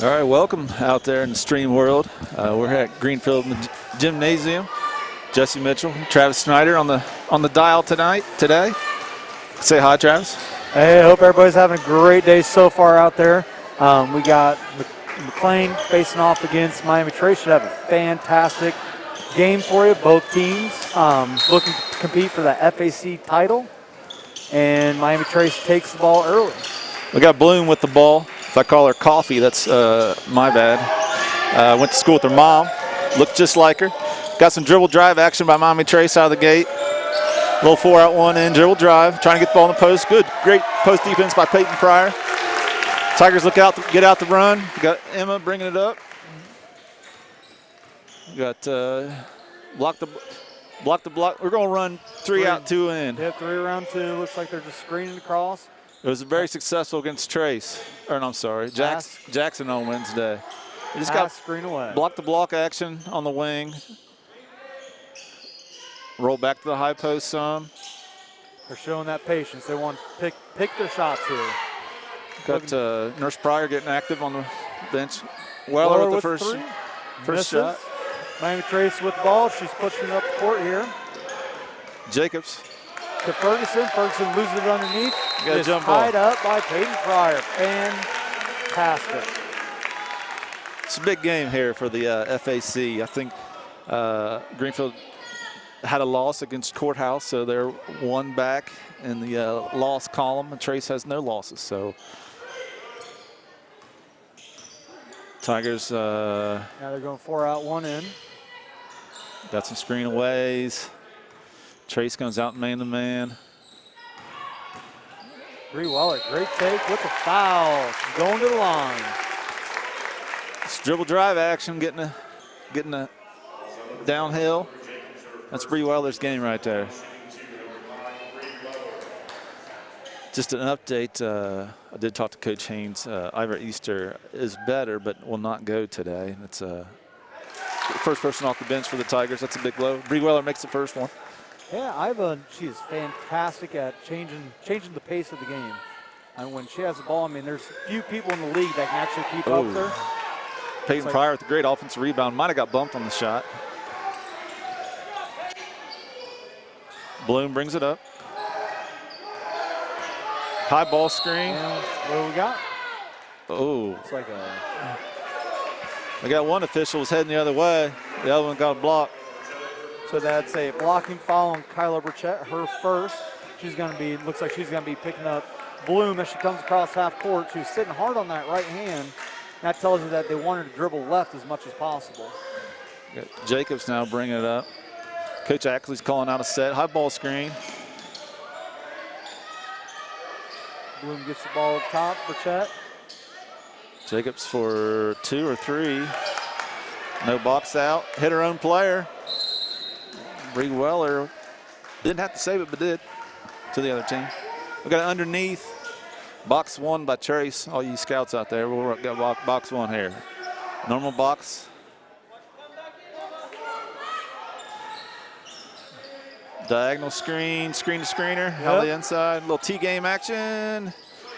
All right, welcome out there in the stream world. We're at Greenfield Gymnasium. Jesse Mitchell, Travis Snyder on the dial today. Say hi, Travis. Hey, I hope everybody's having a great day so far out there. We got McClain facing off against Miami Trace. Should have a fantastic game for you. Both teams looking to compete for the FAC title, and Miami Trace takes the ball early. We got Bloom with the ball. If I call her Coffee, that's my bad. Went to school with her mom. Looked just like her. Got some dribble drive action by Miami Trace out of the gate. Little 4-out 1-in dribble drive. Trying to get the ball in the post. Good. Great post defense by Peyton Pryor. Tigers look out, get out the run. We got Emma bringing it up. We got block the block. We're going to run 3-out 2-in. Yep, 3 around 2. Looks like they're just screening across. It was very successful against Trace. Or no, I'm sorry, Jackson on Wednesday. We just got screen away. Block the block action on the wing. Roll back to the high post some. They're showing that patience. They want to pick their shots here. Got Nurse Pryor getting active on the bench. Weller with the first shot. Miami Trace with the ball. She's pushing it up the court here. Jacobs. To Ferguson. Ferguson loses it underneath. Got a jump tied up by Peyton Pryor. Fantastic. It's a big game here for the FAC. I think Greenfield had a loss against Courthouse, so they're one back in the loss column, and Trace has no losses. So Tigers. Now they're going 4-out 1-in. Got some screen aways. Trace comes out man-to-man. Bree Weller, great take with the foul. She's going to the line. It's dribble drive action, getting a downhill. That's Bree Weller's game right there. Just an update. I did talk to Coach Haynes. Ivor Easter is better, but will not go today. It's first person off the bench for the Tigers. That's a big blow. Bree Weller makes the first one. Yeah, Iva, she is fantastic at changing the pace of the game. And when she has the ball, I mean, there's few people in the league that can actually keep up with her. Peyton Pryor with a great offensive rebound. Might have got bumped on the shot. Bloom brings it up. High ball screen. And what do we got? Oh. It's like a... We got one official was heading the other way. The other one got a block. So that's a blocking foul on Kyla Burchett, her first. She's going to be, looks like she's going to be picking up Bloom as she comes across half court. She was sitting hard on that right hand. That tells you that they wanted to dribble left as much as possible. Got Jacobs now bringing it up. Coach Ackley's calling out a set. High ball screen. Bloom gets the ball up top for Chet. Jacobs for 2 or 3. No box out. Hit her own player. Bree Weller didn't have to save it, but did to the other team. We got it underneath. Box 1 by Trace. All you scouts out there, we'll got box 1 here. Normal box. Diagonal screen, screen to screener, out the inside. Little T-game action.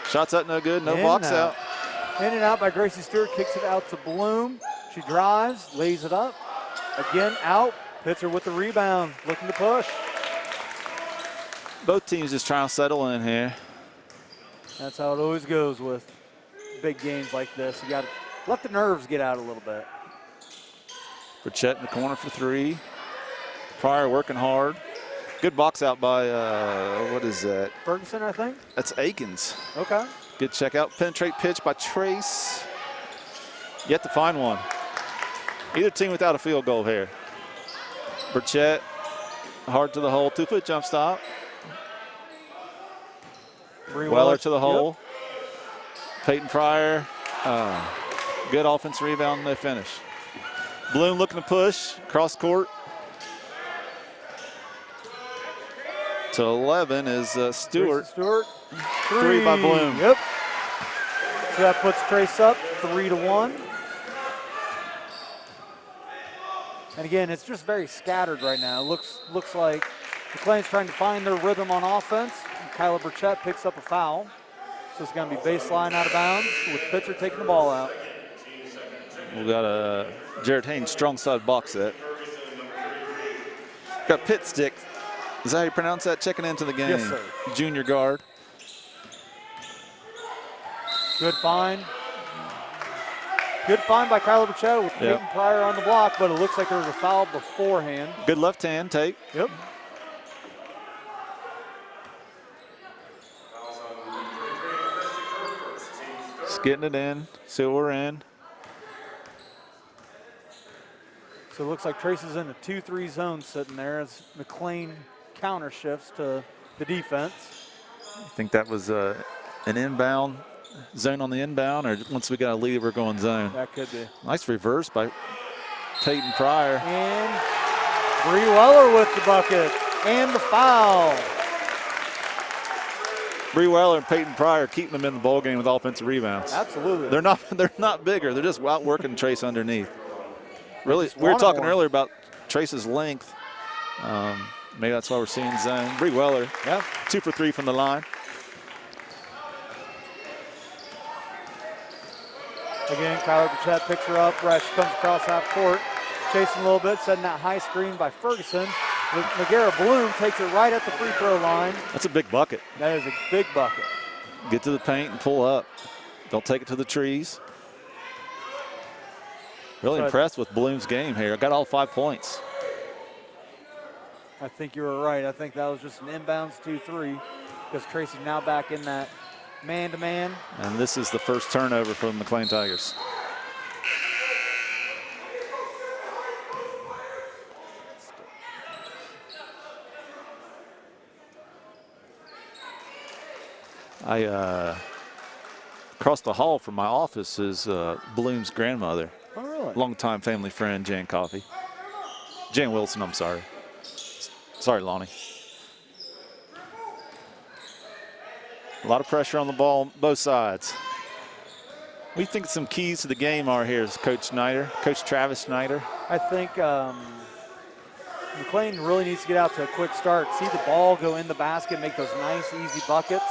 Shots up, no good, no box out. In and out by Gracie Stewart, kicks it out to Bloom. She drives, lays it up. Again, out. Pitzer with the rebound, looking to push. Both teams just trying to settle in here. That's how it always goes with big games like this. You got to let the nerves get out a little bit. Burchett in the corner for 3. Pryor working hard. Good box out by, what is that? Ferguson, I think. That's Akins. Okay. Good check out. Penetrate pitch by Trace. Yet to find one. Either team without a field goal here. Burchett, hard to the hole. 2-foot jump stop. Weller to the hole. Peyton Pryor. Good offensive rebound. They finish. Bloom looking to push. Cross court. To 11 is Stewart. Stewart. 3 by Bloom. Yep. So that puts Trace up 3-1. And again, it's just very scattered right now. It looks like McClain's trying to find their rhythm on offense. Kyla Burchett picks up a foul. So it's going to be baseline out of bounds with Pitzer taking the ball out. We got a Jared Haynes strong side box set. Got Pit Stick. Is that how you pronounce that? Checking into the game. Yes, sir. Junior guard. Good find. Good find by Kyla Burchett with Peyton Pryor on the block, but it looks like there was a foul beforehand. Good left hand take. Yep. Just getting it in. See what we're in. So it looks like Trace is in a 2-3 zone sitting there as McClain counter shifts to the defense. I think that was an inbound zone on the inbound, or once we got a lead, we're going zone. That could be. Nice reverse by Peyton Pryor. And Bree Weller with the bucket and the foul. Bree Weller and Peyton Pryor keeping them in the ball game with offensive rebounds. Absolutely. They're not bigger. They're just outworking Trace underneath. Really, we were talking earlier about Trace's length. Maybe that's why we're seeing zone. Bree Weller, 2 for 3 from the line. Again, Kyla Burchett picks her up. Right, she comes across half court, chasing a little bit, setting that high screen by Ferguson. Megara Bloom takes it right at the free throw line. That's a big bucket. That is a big bucket. Get to the paint and pull up. Don't take it to the trees. Really impressed with Bloom's game here. I got all 5 points. I think you were right. I think that was just an inbounds 2-3 because Tracy's now back in that man-to-man. And this is the first turnover for the McClain Tigers. Across the hall from my office is Bloom's grandmother. Oh, really? Longtime family friend, Jan Coffey. Jan Wilson, I'm sorry. Sorry, Lonnie. A lot of pressure on the ball, both sides. We think some keys to the game are here, is Coach Travis Snyder. I think McClain really needs to get out to a quick start, see the ball go in the basket, make those nice, easy buckets.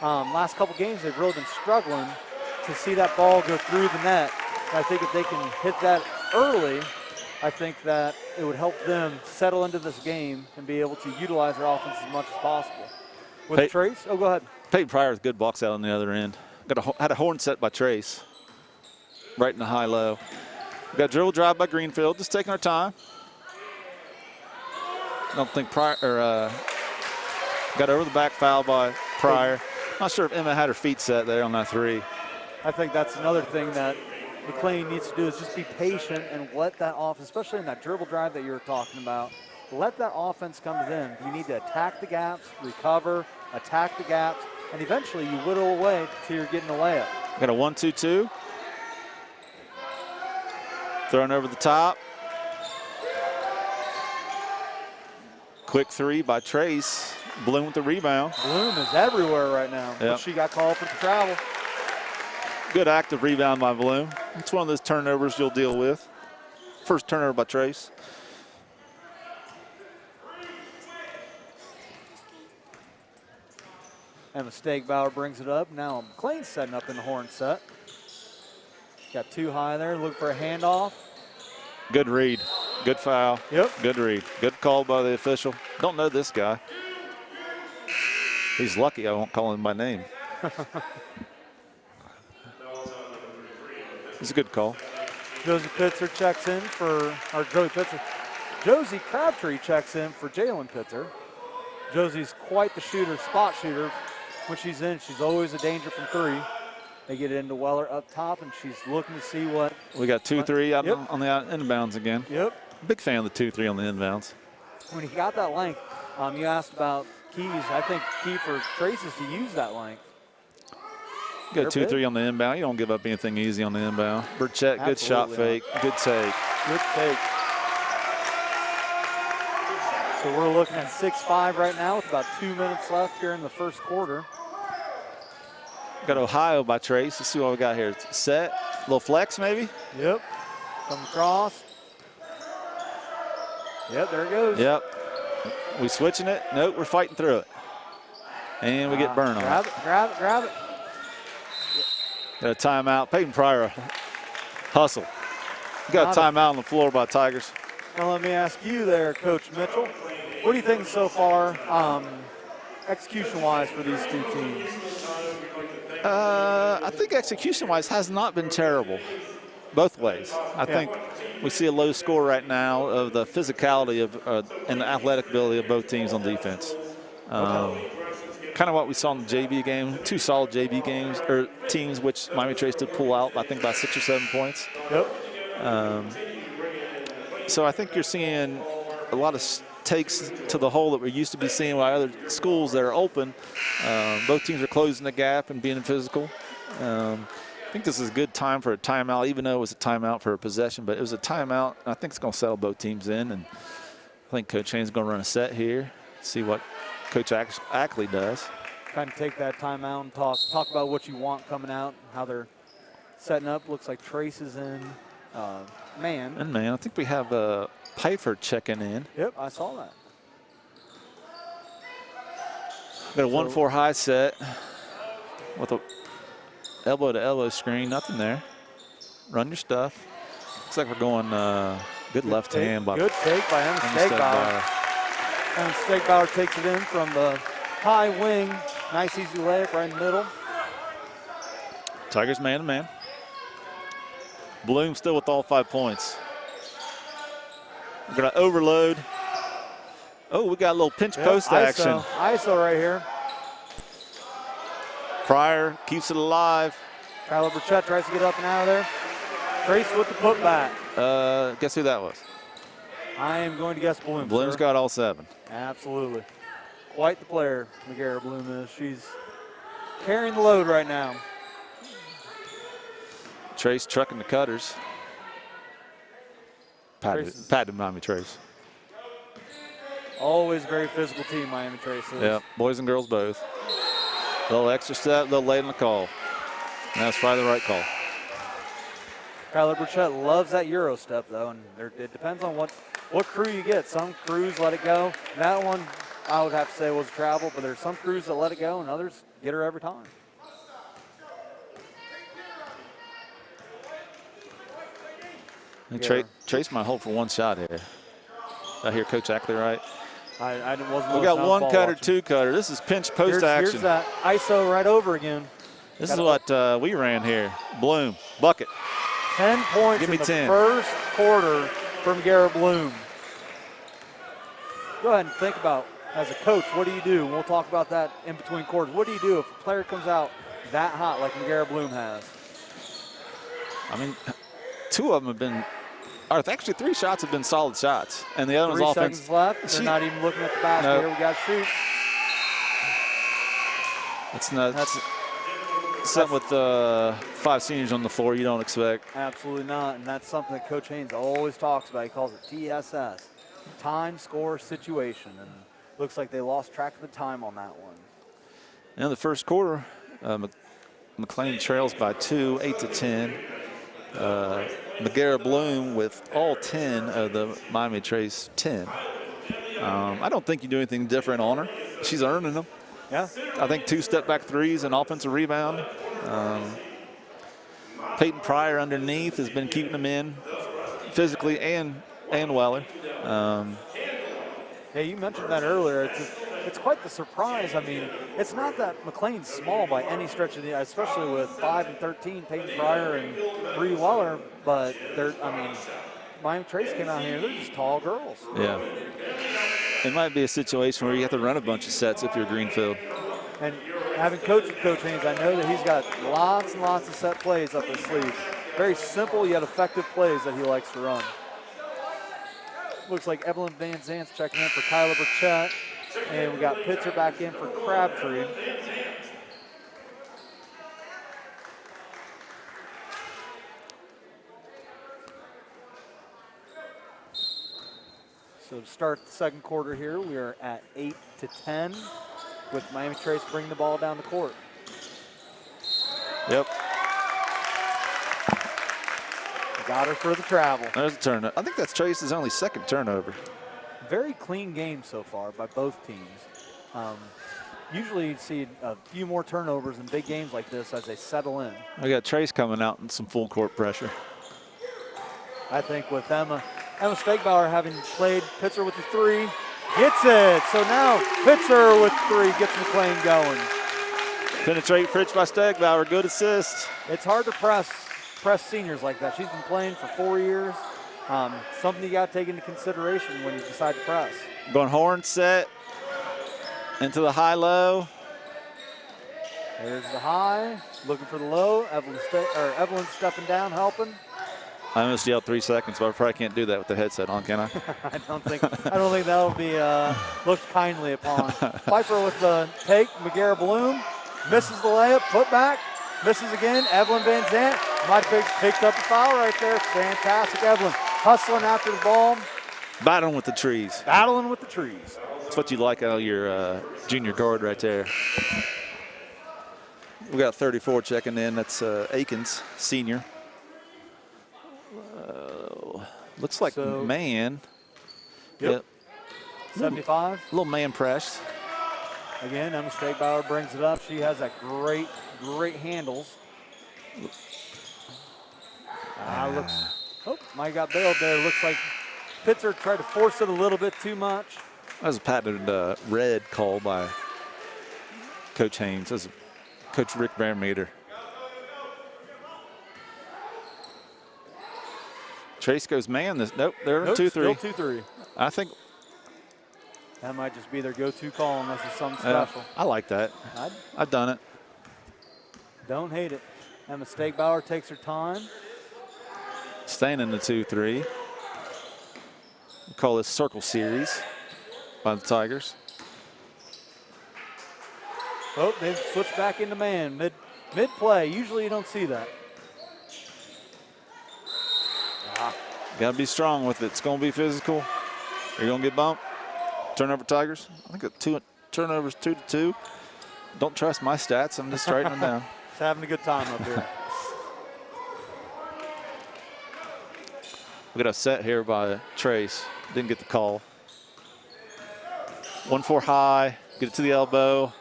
Last couple games, they've really been struggling to see that ball go through the net. And I think if they can hit that early, I think that it would help them settle into this game and be able to utilize their offense as much as possible. With Trace, go ahead. Peyton Pryor with good box out on the other end. Had a horn set by Trace, right in the high-low. We got dribble drive by Greenfield, just taking our time. I don't think Pryor, got over the back foul by Pryor. Not sure if Emma had her feet set there on that three. I think that's another thing that McClain needs to do is just be patient and let that offense, especially in that dribble drive that you were talking about, let that offense come to them. You need to attack the gaps, recover, attack the gaps, and eventually you whittle away till you're getting a layup. Got a 1-2-2. Thrown over the top. Quick three by Trace. Bloom with the rebound. Bloom is everywhere right now. Yep. But she got called for the travel. Good active rebound by Bloom. It's one of those turnovers you'll deal with. First turnover by Trace. And Stegbauer brings it up. Now McClain's setting up in the horn set. Got too high there, looking for a handoff. Good read. Good foul. Yep. Good read. Good call by the official. Don't know this guy. He's lucky I won't call him by name. It's a good call. Josie Pitzer checks in for, or Joey Pitzer. Josie Crabtree checks in for Jalen Pitzer. Josie's quite the shooter, spot shooter. When she's in, she's always a danger from three. They get it into Weller up top, and she's looking to see what. We got 2-3 out on the inbounds again. Yep. Big fan of the 2-3 on the inbounds. When he got that length, you asked about keys. I think key for Trace is to use that length. You got 2-3 on the inbound. You don't give up anything easy on the inbound. Burchett, good shot fake, good take. Good take. So we're looking at 6-5 right now with about 2 minutes left here in the first quarter. Got Ohio by Trace. Let's see what we got here. Set, little flex maybe? Yep. Come across. Yep, there it goes. Yep. We switching it? Nope, we're fighting through it. And we get burned on it. Grab it. Got a timeout. Peyton Pryor, hustle. Got a timeout on the floor by Tigers. Now let me ask you there, Coach Mitchell. What do you think so far, execution-wise for these two teams? I think execution-wise has not been terrible, both ways. I think we see a low score right now of the physicality of and the athletic ability of both teams on defense. Kind of what we saw in the JV game, two solid JV games, or teams which Miami Trace did pull out, I think, by 6 or 7 points. Yep. So I think you're seeing a lot of takes to the hole that we're used to be seeing by other schools that are open. Both teams are closing the gap and being physical. I think this is a good time for a timeout, even though it was a timeout for a possession, but it was a timeout. I think it's going to settle both teams in, and I think Coach Haynes is going to run a set here, see what Coach Ackley does. Kind of take that timeout and talk about what you want coming out, how they're setting up. Looks like Trace is in man. And man, I think we have Pfeiffer checking in. Yep, I saw that. Got a 1-4 high set with a elbow-to-elbow screen. Nothing there. Run your stuff. Looks like we're going good left hand. Good take by Emma Stegbauer. Emma Stegbauer takes it in from the high wing. Nice, easy layup right in the middle. Tigers man-to-man. Bloom still with all 5 points. We're going to overload. Oh, we got a little pinch post action. ISO right here. Pryor keeps it alive. Kyler Burchett tries to get up and out of there. Trace with the putback. Guess who that was? I am going to guess Bloom. Bloom's got all 7. Absolutely. Quite the player, McGarrett Bloom is. She's carrying the load right now. Trace trucking the cutters. Patted Miami Trace. Always a very physical team, Miami Trace is. Yeah, boys and girls both. A little extra step, a little late on the call. And that's probably the right call. Kyler Burchett loves that Euro step, though, and it depends on what crew you get. Some crews let it go. That one, I would have to say, was travel, but there's some crews that let it go, and others get her every time. Trace might hold for one shot here. I hear Coach Ackley right. I wasn't. We got one cutter, two cutter. This is pinch post action. Here's that ISO right over again. This is what we ran here. Bloom, bucket. 10 points Give me in the 10. first quarter from Garrett Bloom. Go ahead and think about, as a coach, what do you do? We'll talk about that in between quarters. What do you do if a player comes out that hot like Garrett Bloom has? I mean, two of them have been, or actually 3 shots have been solid shots, and the other one's 3 offense. seconds left. They're not even looking at the basket. No. Here we got to shoot. It's not. That's something with 5 seniors on the floor you don't expect. Absolutely not, and that's something that Coach Haynes always talks about. He calls it TSS, time, score, situation, and looks like they lost track of the time on that one. In the first quarter, McClain trails by 2, 8-10. McGarrett Bloom with all 10 of the Miami Trace 10. I don't think you do anything different on her. She's earning them. Yeah. I think 2 step-back threes and offensive rebound. Peyton Pryor underneath has been keeping them in physically and Weller. Yeah, you mentioned that earlier. It's quite the surprise. I mean, it's not that McClain's small by any stretch of the, especially with 5 and 13, Peyton Pryor and Bree Weller, but Miami Trace came out here, they're just tall girls. Yeah. It might be a situation where you have to run a bunch of sets if you're Greenfield. And having coached Coach Haynes, I know that he's got lots and lots of set plays up his sleeve. Very simple yet effective plays that he likes to run. Looks like Evelyn Van Zant's checking in for Kyler Burchett. And we got Pitzer back in for Crabtree. So to start the second quarter here, we are at 8-10 with Miami Trace bringing the ball down the court. Yep. Got her for the travel. There's a turnover. I think that's Trace's only second turnover. Very clean game so far by both teams. Usually you see a few more turnovers in big games like this as they settle in. We got Trace coming out in some full court pressure. I think with Emma Stegbauer having played Pitzer with the 3, gets it. So now Pitzer with 3 gets McClain going. Penetrate Fritz by Stegbauer, good assist. It's hard to press seniors like that. She's been playing for 4 years. Something you got to take into consideration when you decide to press. Going horn set into the high-low. There's the high, looking for the low. Evelyn stepping down, helping. I almost yelled 3 seconds, but I probably can't do that with the headset on, can I? I don't think that'll be looked kindly upon. Pfeiffer with the take. McGarrett Bloom misses the layup, put back, misses again. Evelyn Van Zant might have picked up a foul right there. Fantastic, Evelyn. Hustling after the ball. Battling with the trees. Battling with the trees. That's what you like out of your junior guard right there. We got 34 checking in. That's Akins, senior. Looks like man. Yep. 75. A little man press. Again, Emma Stegbauer brings it up. She has that great handles. Mike got bailed there. Looks like Pitzer tried to force it a little bit too much. That was a patented red call by Coach Haynes. That was Coach Rick Barometer. Trace goes man. Nope, they're 2-3. Still 2-3. I think that might just be their go-to call unless it's something special. I like that. I've done it. Don't hate it. Emma Stegbauer takes her time. Staying in the 2-3. We call this circle series by the Tigers. Oh, they've switched back into man mid-play. Usually you don't see that. Got to be strong with it. It's going to be physical. Are you going to get bumped? Turnover Tigers. I think it's 2 turnovers, 2-2. Don't trust my stats. I'm just writing them down. Just having a good time up here. We got a set here by Trace. Didn't get the call. 1-4 high. Get it to the elbow.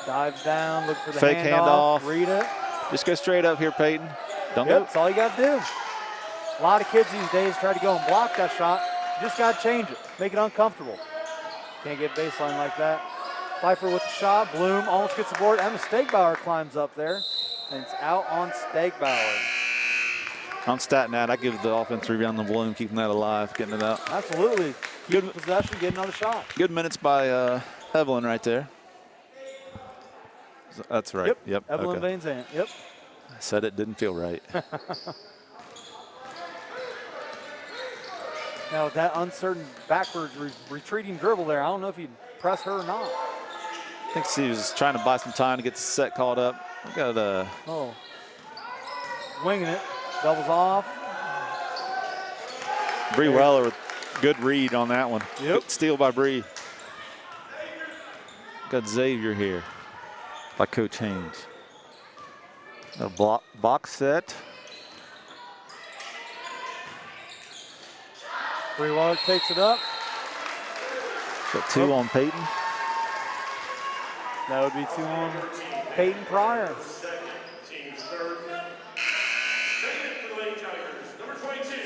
Dives down, look for the Fake handoff. Read it. Just go straight up here, Peyton. Don't Yep, go. that's all you got to do. A lot of kids these days try to go and block that shot. You just got to change it. Make it uncomfortable. Can't get baseline like that. Pfeiffer with the shot. Bloom almost gets the board. Emma Stegbauer climbs up there. And it's out on Stegbauer. On StatNet, I give the offense rebound to Bloom, keeping that alive, getting it out. Absolutely. Good possession, get another shot. Good minutes by Evelyn right there. That's right. Yep. Evelyn Okay. Van Zandt. Yep. I said it didn't feel right. Now that uncertain backwards retreating dribble there, I don't know if he'd press her or not. I think she was trying to buy some time to get the set called up. We got Winging it. Doubles off. Bree Weller with good read on that one. Yep. Good steal by Bree. Got Xavier here by Coach Haynes. A box set. Bree Weller takes it up. Got 2 on Peyton. That would be 2 on Peyton Pryor.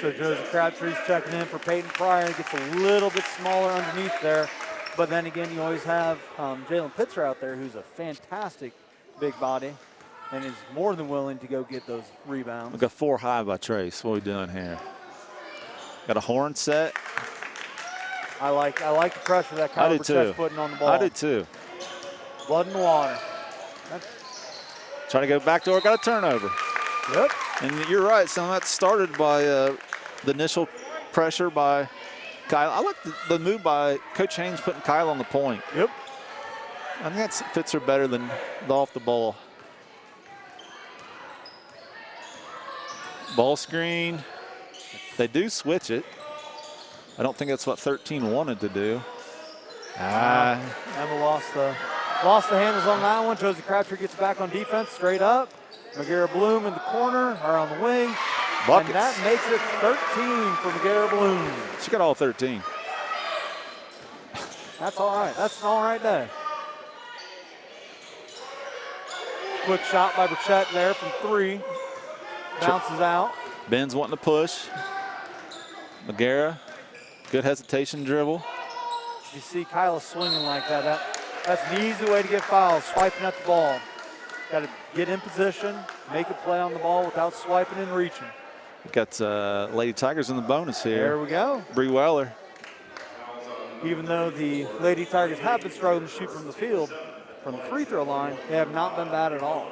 So Josie Crabtree's checking in for Peyton Pryor. Gets a little bit smaller underneath there. But then again, you always have Jalen Pitzer out there, who's a fantastic big body and is more than willing to go get those rebounds. We got 4 high by Trace. What are we doing here? Got a horn set. I like the pressure that Kyle Burchett's putting on the ball. I do too. Blood in the water. Trying to go back door. Got a turnover. Yep. And you're right. Some of that started by the initial pressure by Kyle. I like the move by Coach Haynes putting Kyle on the point. Yep. I think that fits her better than the off the ball. Ball screen. They do switch it. I don't think that's what 13 wanted to do. Emma lost the handles on that one. Josie Crabtree gets back on defense, straight up. McGarrett Bloom in the corner, or on the wing. Buckets. And that makes it 13 for McGarrett Bloom. She got all 13. That's all right. That's an all right day. Quick shot by Burchett there from 3. Bounces out. Ben's wanting to push. McGarrett, good hesitation dribble. You see Kyla swinging like that. That's an easy way to get fouled, swiping at the ball. Got to get in position, make a play on the ball without swiping and reaching. We got Lady Tigers in the bonus here. There we go. Bree Weller. Even though the Lady Tigers have been struggling to shoot from the field, from the free throw line, they have not been bad at all.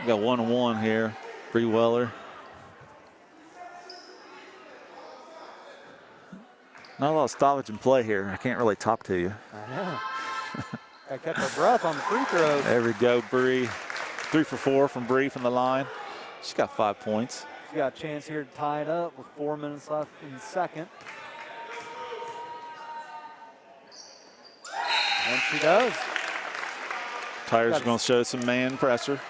We got 1-on-1 here. Bree Weller. Not a lot of stoppage and play here. I can't really talk to you. I know. I kept our breath on the free throws. There we go, Bree. 3 for 4 from Bree from the line. She's got 5 points. She's got a chance here to tie it up with 4 minutes left in the second. And she does. Tigers are going to show some man pressure.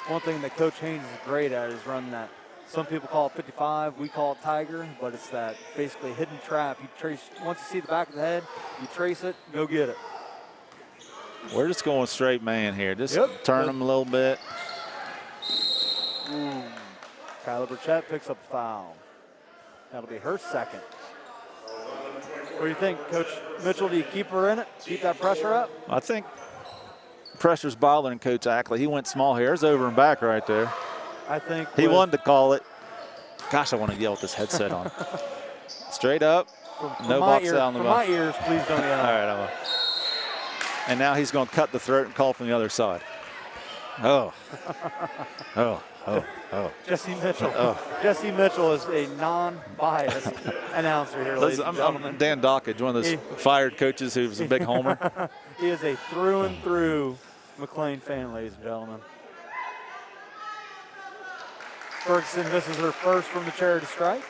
One thing that Coach Haynes is great at is running that. Some people call it 55, we call it Tiger, but it's that basically hidden trap. You trace, once you see the back of the head, you trace it, go get it. We're just going straight man here. Just turn them a little bit. Kyla Burchett picks up a foul. That'll be her second. What do you think, Coach Mitchell? Do you keep her in it? Keep that pressure up? I think pressure's bothering Coach Ackley. He went small here. It's over and back right there. I think he wanted to call it. Gosh, I want to yell with this headset on. Straight up. No box out on the ball. For my ears, please don't yell. All right, I will. And now he's going to cut the throat and call from the other side. Oh. Jesse Mitchell. Jesse Mitchell is a non-biased announcer here, ladies and gentlemen. I'm Dan Dockage, one of those fired coaches who's a big homer. He is a through and through McClain fan, ladies and gentlemen. Ferguson misses her first from the charity strike.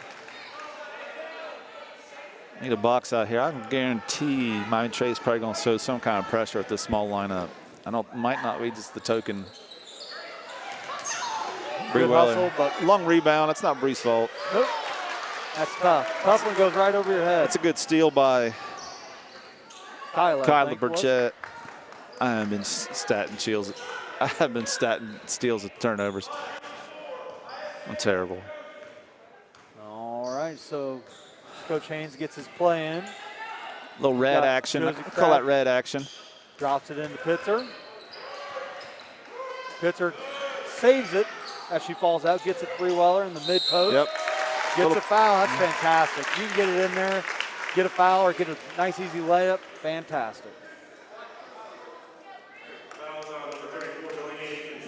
Need a box out here. I can guarantee Miami Trace is probably going to show some kind of pressure at this small lineup. Might not be just the token Good hustle, but long rebound. That's not Bree's fault. nope. That's tough. Tough one goes right over your head. That's a good steal by Kyler Burchett. I haven't been statting steals. I haven't been statting steals with turnovers. I'm terrible. All right, so Coach Haynes gets his play in. Little red action. I call that red action. Drops it into Pitzer. Pitzer saves it as she falls out, gets it to Breweller in the mid post. Yep. Gets a foul. That's fantastic. You can get it in there, get a foul, or get a nice easy layup. Fantastic.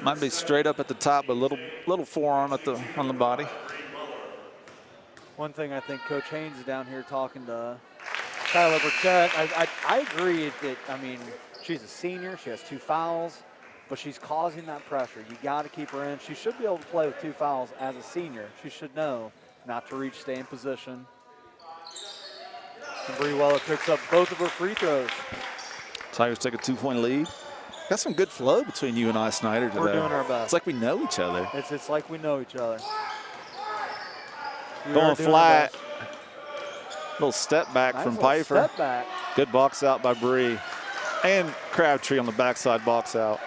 Might be straight up at the top, but little forearm on the body. One thing I think Coach Haynes is down here talking to Kyler Burchett. I agree that, I mean, she's a senior. She has 2 fouls, but she's causing that pressure. You got to keep her in. She should be able to play with 2 fouls as a senior. She should know not to reach, stay in position. And Breweller picks up both of her free throws. Tigers take a 2-point lead. Got some good flow between you and I, Snyder, today. We're doing our best. It's like we know each other. It's like we know each other. Going flat. Little step back Nice from little Pfeiffer. Step back. Good box out by Bree. And Crabtree on the backside box out.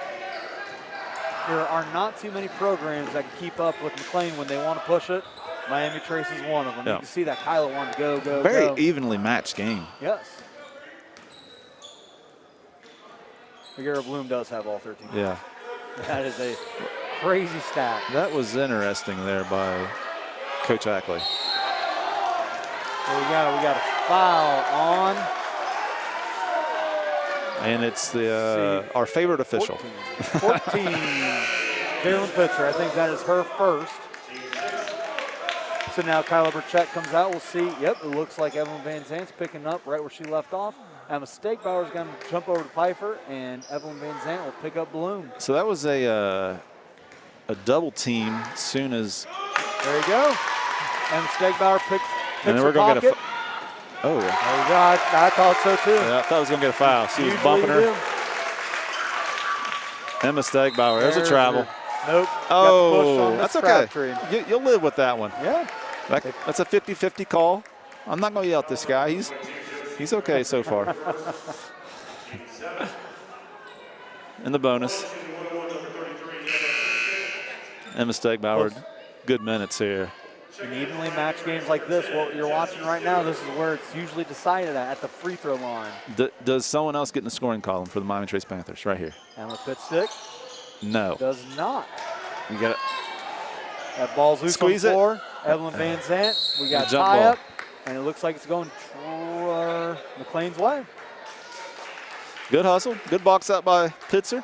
There are not too many programs that can keep up with McClain when they want to push it. Miami Trace is one of them. Yeah. You can see that Kyla wanted to go. Very evenly matched game. Yes. Figueroa Bloom does have all 13. Yeah. That is a crazy stat. That was interesting there by Coach Ackley. So we got a foul on. And it's our favorite official. 14. Jalen Pitzer. I think that is her first. So now Kyla Burchett comes out. We'll see. Yep, it looks like Evelyn Van Zant's picking up right where she left off. Emma Steakbauer's going to jump over to Pfeiffer, and Evelyn Van Zant will pick up Bloom. So that was a double team as soon as. There you go. Emma Steakbauer picks and then we're going to get a. Oh. There you go. I thought so too. Yeah, I thought I was going to get a foul. She was bumping her. Emma Stegbauer. There's a travel. Nope. Oh, that's okay. You'll live with that one. Yeah. That's a 50-50 call. I'm not going to yell at this guy. He's okay so far. And the bonus. Emma Stegbauer, good minutes here. In evenly matched games like this, what you're watching right now, this is where it's usually decided at the free throw line. Does someone else get in the scoring column for the Miami Trace Panthers? Right here. Emma Pitstick? No. Does not. You got it. That ball's loose Squeeze on the floor. Evelyn Van Zant. We got jump tie ball. up, and it looks like it's going McClain's way. Good hustle. Good box out by Pitzer.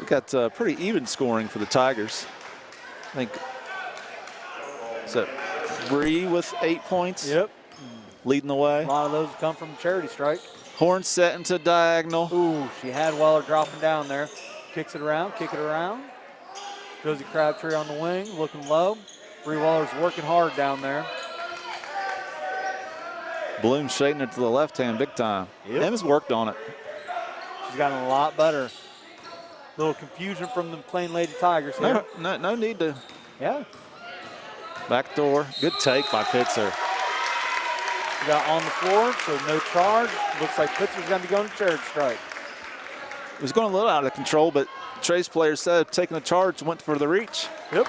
We got pretty even scoring for the Tigers. I think is that Bree with 8 points. Yep. Leading the way. A lot of those come from charity strike. Horn set into diagonal. Ooh, she had Weller dropping down there. Kicks it around, kick it around. Josie Crabtree on the wing, looking low. Bree Weller's working hard down there. Bloom shading it to the left hand big time. Yep. Emma's worked on it. She's gotten a lot better. Little confusion from the McClain Lady Tigers here. No need to. Yeah. Back door. Good take by Pitzer. We got on the floor, so no charge. Looks like Pitzer's going to be going to charity strike. It was going a little out of control, but Trace players said taking the charge went for the reach. Yep.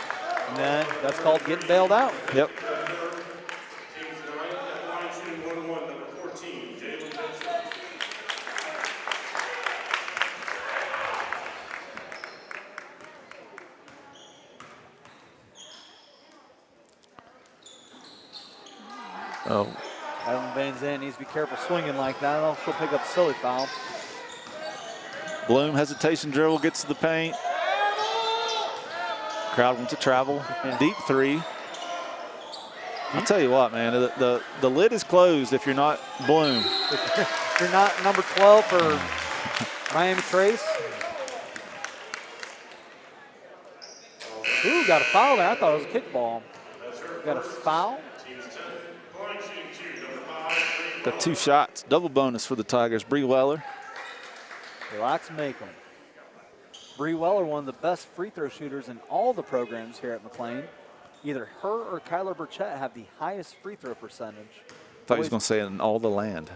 And then that's called getting bailed out. Yep. Oh. Evan Van Zandt needs to be careful swinging like that, or else she'll pick up a silly foul. Bloom, hesitation dribble, gets to the paint. Crowd wants to travel. Deep three. I'll tell you what, man, the lid is closed if you're not Bloom. If you're not number 12 for Miami Trace. Ooh, got a foul there. I thought it was a kickball. Got a foul. Got 2 shots. Double bonus for the Tigers. Bree Weller. Relax and make them. Bree Weller, one of the best free throw shooters in all the programs here at McClain. Either her or Kyler Burchett have the highest free throw percentage. Thought he was going to say in all the land.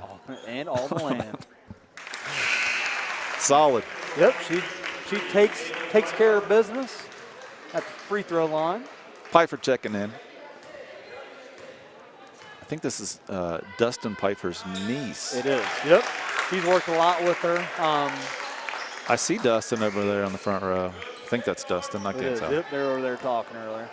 And all the land. Solid. Yep, she takes care of business at the free throw line. Pfeiffer checking in. I think this is Dustin Pfeiffer's niece. It is. Yep. He's worked a lot with her. I see Dustin over there on the front row. I think that's Dustin. I can't tell. Yep, they're over there talking earlier.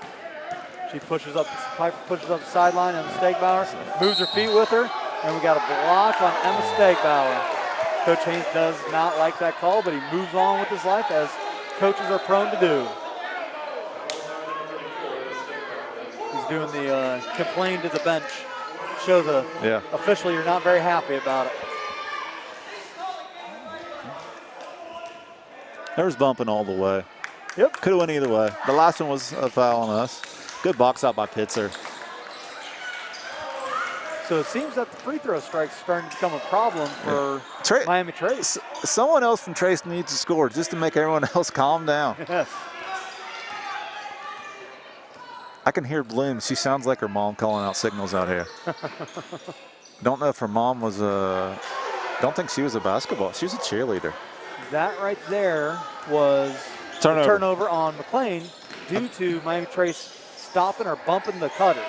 She Pfeiffer pushes up the sideline. Emma Stegbauer moves her feet with her, and we got a block on Emma Stegbauer. Coach Haynes does not like that call, but he moves on with his life as coaches are prone to do. He's doing the complain to the bench. Show the official you're not very happy about it. There's bumping all the way. Yep. Could have went either way. The last one was a foul on us. Good box out by Pitzer. So it seems that the free throw strike's starting to become a problem for Miami Trace. Someone else from Trace needs to score just to make everyone else calm down. Yes. I can hear Bloom. She sounds like her mom calling out signals out here. Don't know if her mom was don't think she was a basketball. She was a cheerleader. That right there was turnover on McClain due to Miami Trace stopping or bumping the cutters.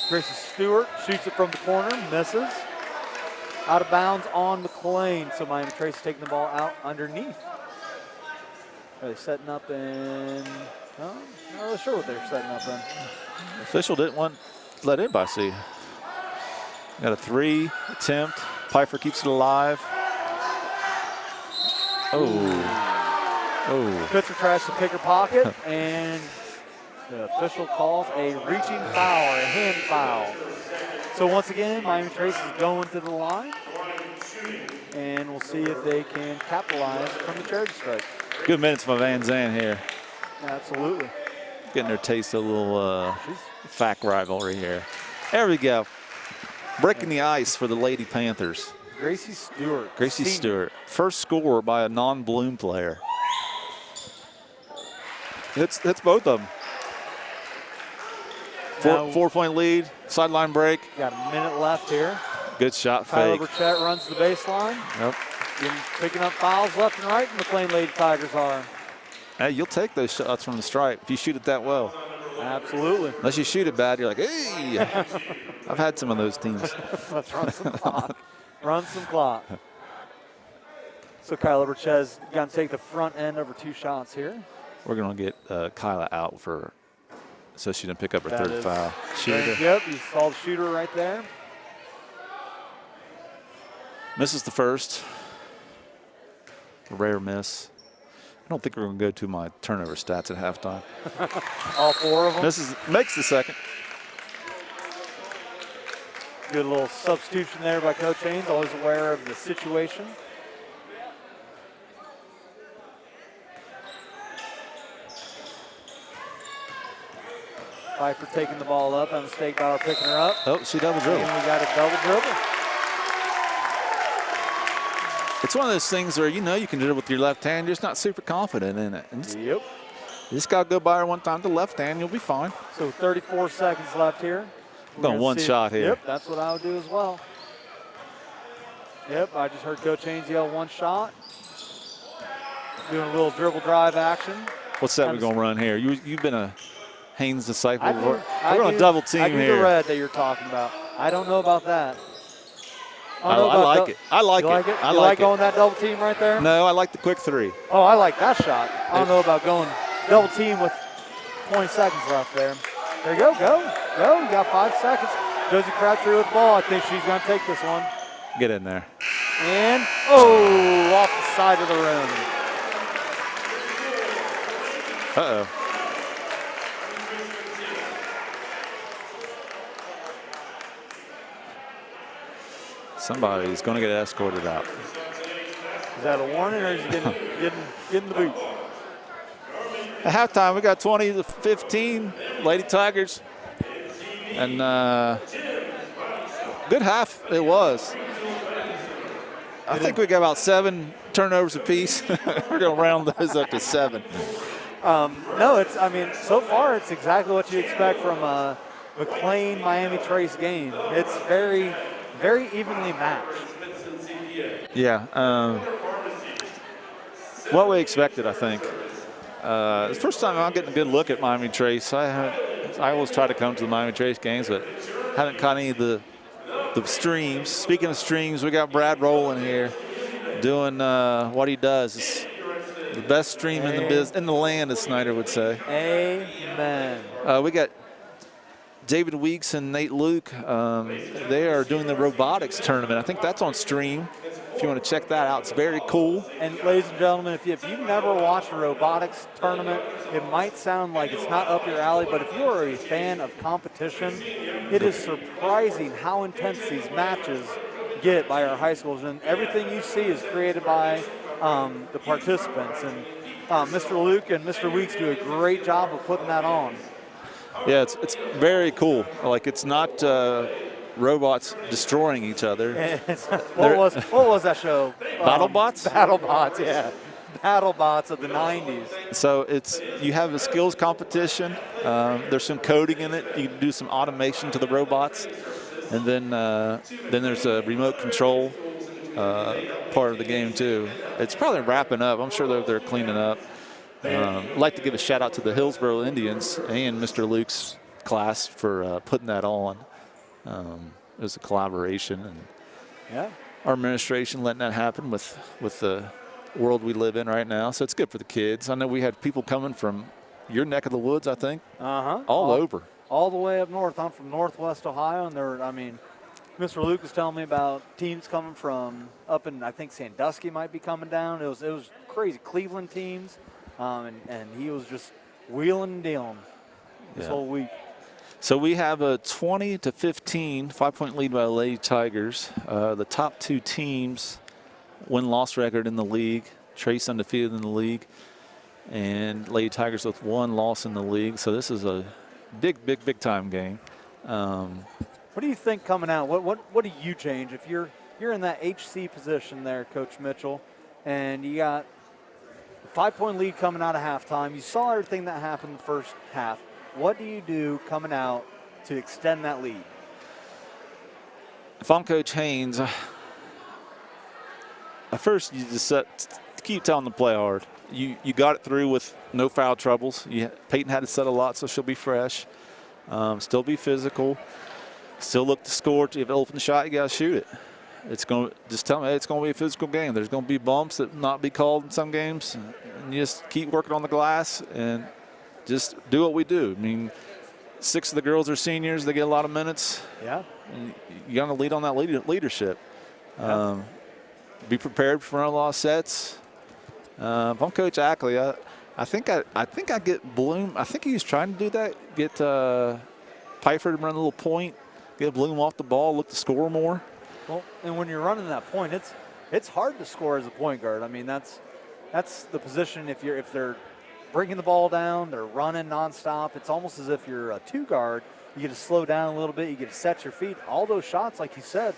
Gracie Stewart shoots it from the corner, misses. Out of bounds on McClain, so Miami Trace is taking the ball out underneath. Are they setting up in, not really sure what they're setting up in. The official didn't want to let anybody see. Got a 3 attempt. Pfeiffer keeps it alive. Pitzer tries to pick her pocket, and the official calls a reaching foul, or a hand foul. So once again, Miami Trace is going to the line, and we'll see if they can capitalize from the charge strike. Good minutes by Van Zandt here. Absolutely. Getting their taste of a little FAC rivalry here. There we go. Breaking the ice for the Lady Panthers. Gracie Stewart. Gracie Stewart. First score by a non-Bloom player. Hits both of them. 4-point lead, sideline break. Got a minute left here. Good shot Kyler fake. Burchett runs the baseline. Yep. Picking up fouls left and right, and McClain Lady Tigers are. Hey, you'll take those shots from the stripe if you shoot it that well. Absolutely. Unless you shoot it bad, you're like, hey. I've had some of those teams. Let's run some clock. Run some clock. So Kyler Burchett's going to take the front end over 2 shots here. We're going to get Kyla out so she didn't pick up her third foul. Yep, you saw the shooter right there. Misses the first. A rare miss. I don't think we're going to go to my turnover stats at halftime. All 4 of them. Makes the second. Good little substitution there by Coach Haynes, always aware of the situation. Pfeiffer taking the ball up, and Stegbauer picking her up. Oh, she double dribbled. And we got a double dribble. It's one of those things where you can dribble with your left hand, you're just not super confident in it. Yep. You just got to go by her one time to left hand, you'll be fine. So 34 seconds left here. I'm going one shot here. Yep, that's what I would do as well. Yep, I just heard Coach Haynes yell 1 shot. Doing a little dribble drive action. What's that we're going to run here? You've been a Haynes disciple before. We're going to double team here. I do the red that you're talking about. I don't know about that. I like it. I like it. I like going that double team right there? No, I like the quick 3. Oh, I like that shot. I don't know about going double team with 20 seconds left there. There you go. Go. You got 5 seconds. Josie Crabtree with the ball. I think she's going to take this one. Get in there. And, off the side of the rim. Uh-oh. Somebody's going to get escorted out. Is that a warning, or is he getting the boot? At halftime, we got 20-15, Lady Tigers. And good half it was. I think we got about 7 turnovers apiece. We're going to round those up to 7. No, so far it's exactly what you expect from a McClain Miami Trace game. It's very, very evenly matched. Yeah. What we expected, I think. It's the first time I'm getting a good look at Miami Trace. I always try to come to the Miami Trace games, but haven't caught any of the streams. Speaking of streams, we got Brad Rowland here doing what he does. It's the best stream in the land, as Snyder would say. Amen. We got David Weeks and Nate Luke. They are doing the robotics tournament. I think that's on stream. If you want to check that out, it's very cool. And ladies and gentlemen, if you've never watched a robotics tournament, it might sound like it's not up your alley, but if you are a fan of competition, it is surprising how intense these matches get by our high schools. And everything you see is created by the participants. And Mr. Luke and Mr. Weeks do a great job of putting that on. Yeah, it's very cool. Like, it's not robots destroying each other. What was that show? BattleBots? BattleBots, yeah. BattleBots of the 90s. So you have a skills competition. There's some coding in it. You can do some automation to the robots. And then there's a remote control part of the game too. It's probably wrapping up. I'm sure they're cleaning up. I'd like to give a shout out to the Hillsboro Indians and Mr. Luke's class for putting that on. It was a collaboration, and our administration letting that happen with the world we live in right now. So it's good for the kids. I know we had people coming from your neck of the woods, I think. All over. All the way up north. I'm from Northwest Ohio, and Mr. Luke was telling me about teams coming from up in, I think Sandusky might be coming down. It was crazy. Cleveland teams, and he was just wheeling and dealing this whole week. So we have a 20-15 5-point lead by the Lady Tigers. The top 2 teams win-loss record in the league. Trace undefeated in the league, and Lady Tigers with 1 loss in the league. So this is a big time game. What do you think coming out? What do you change if you're in that HC position there, Coach Mitchell, and you got a 5-point lead coming out of halftime? You saw everything that happened in the first half. What do you do coming out to extend that lead? If I'm Coach Haynes, at first you just keep telling them to play hard. You got it through with no foul troubles. Peyton had to set a lot, so she'll be fresh. Still be physical. Still look to score. If you have an open shot, you got to shoot it. It's going to just tell me, hey, it's going to be a physical game. There's going to be bumps that not be called in some games, and you just keep working on the glass and just do what we do. I mean, 6 of the girls are seniors. They get a lot of minutes. Yeah. And you got to lead on that leadership. Yeah. Be prepared for unlost sets. If I'm Coach Ackley, I think I get Bloom. I think he was trying to do that. Get Pfeiffer to run a little point. Get Bloom off the ball. Look to score more. Well, and when you're running that point, it's hard to score as a point guard. I mean, that's the position. If they're bringing the ball down, they're running nonstop. It's almost as if you're a 2 guard. You get to slow down a little bit. You get to set your feet. All those shots, like you said,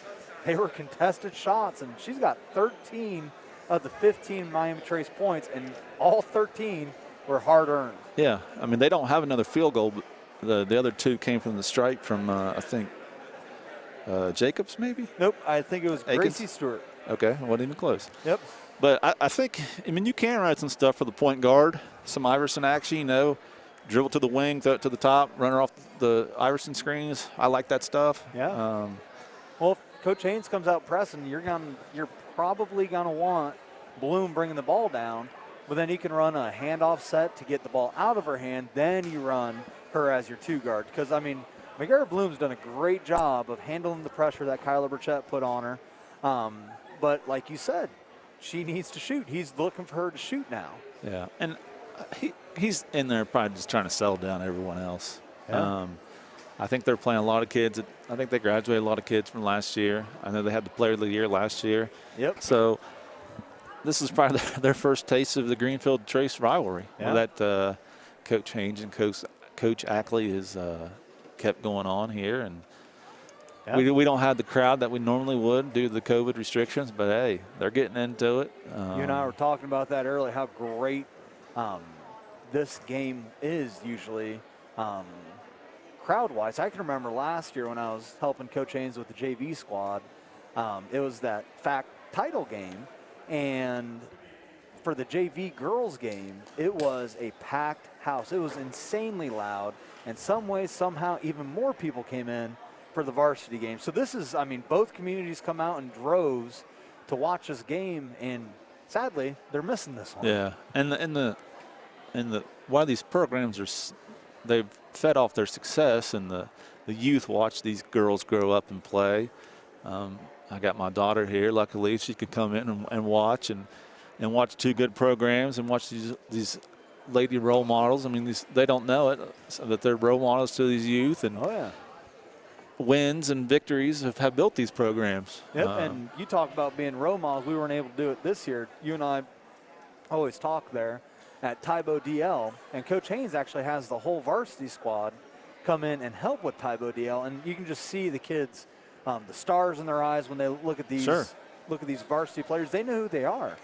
they were contested shots, and she's got 13 of the 15 Miami Trace points, and all 13 were hard-earned. Yeah, I mean, they don't have another field goal, but the other 2 came from the strike from, I think, Jacobs, maybe? Nope, I think it was Gracie Stewart. Okay, wasn't even close. Yep. But I think, you can write some stuff for the point guard, some Iverson action, dribble to the wing, throw it to the top, run her off the Iverson screens. I like that stuff. Yeah. Well, if Coach Haynes comes out pressing, you're probably going to want Bloom bringing the ball down, but then you can run a handoff set to get the ball out of her hand. Then you run her as your 2 guard. Because, McGarrett Bloom's done a great job of handling the pressure that Kyla Burchett put on her. But like you said, she needs to shoot. He's looking for her to shoot now. Yeah, and he's in there probably just trying to settle down everyone else. Yeah. I think they're playing a lot of kids. I think they graduated a lot of kids from last year. I know they had the Player of the Year last year. Yep. So this is probably their first taste of the Greenfield Trace rivalry. Yeah. That Coach Haynes and Coach Ackley has kept going on here. And Yep. We don't have the crowd that we normally would due to the COVID restrictions, but hey, they're getting into it. You and I were talking about that earlier, how great this game is usually crowd-wise. I can remember last year when I was helping Coach Haynes with the JV squad, it was that FAC title game, and for the JV girls game, it was a packed house. It was insanely loud, and some way, somehow, even more people came in for the varsity game. So this is, I mean, both communities come out in droves to watch this game, and sadly, they're missing this one. Yeah, and the why these programs they've fed off their success, and the youth watch these girls grow up and play. I got my daughter here. Luckily, she could come in and watch and watch two good programs and watch these lady role models. I mean, they don't know it, so that they're role models to these youth, and wins and victories have built these programs. Yep, and you talk about being role models. We weren't able to do it this year. You and I always talk there at Tybo DL, and Coach Haynes actually has the whole varsity squad come in and help with Tybo DL, and you can just see the kids, the stars in their eyes when they look at these varsity players. They know who they are.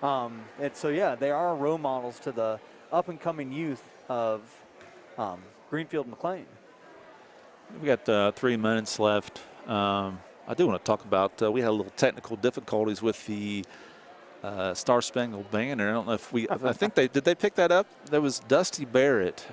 And so, yeah, they are role models to the up-and-coming youth of Greenfield McClain. We got 3 minutes left. I do want to talk about, we had a little technical difficulties with the Star Spangled Banner. I don't know if I think did they pick that up? There was Dusty Barrett.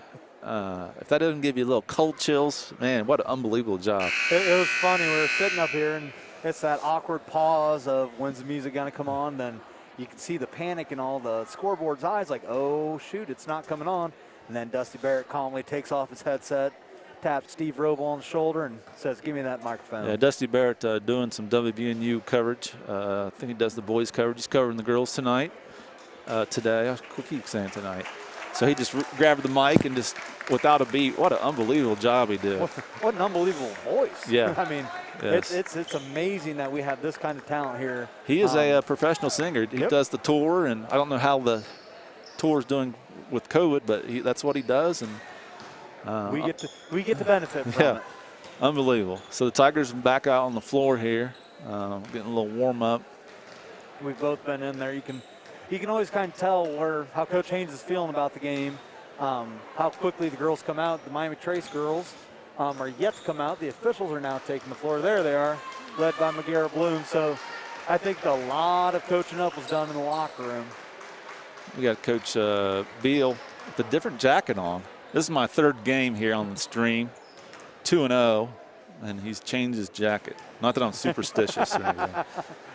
If that doesn't give you a little cold chills, man, what an unbelievable job. It was funny. We were sitting up here, and it's that awkward pause of when's the music going to come on. Then you can see the panic in all the scoreboard's eyes, like, oh, shoot, it's not coming on. And then Dusty Barrett calmly takes off his headset, taps Steve Roble on the shoulder, and says, give me that microphone. Yeah, Dusty Barrett doing some WVNU coverage. I think he does the boys coverage. He's covering the girls tonight, today. I keep saying tonight. So he just grabbed the mic and just, without a beat, what an unbelievable job he did. What an unbelievable voice. Yeah. I mean, yes. it's amazing that we have this kind of talent here. He is a professional singer. He does the tour, and I don't know how the tour is doing with COVID, but that's what he does. And we get to benefit from it. Unbelievable. So the Tigers are back out on the floor here, getting a little warm up. We've both been in there. You can always kind of tell how Coach Haynes is feeling about the game, how quickly the girls come out. The Miami Trace girls are yet to come out. The officials are now taking the floor. There they are, led by McGarrett Bloom. So I think a lot of coaching up was done in the locker room. We got Coach Beal with a different jacket on. This is my third game here on the stream, 2-0, and he's changed his jacket. Not that I'm superstitious or anything.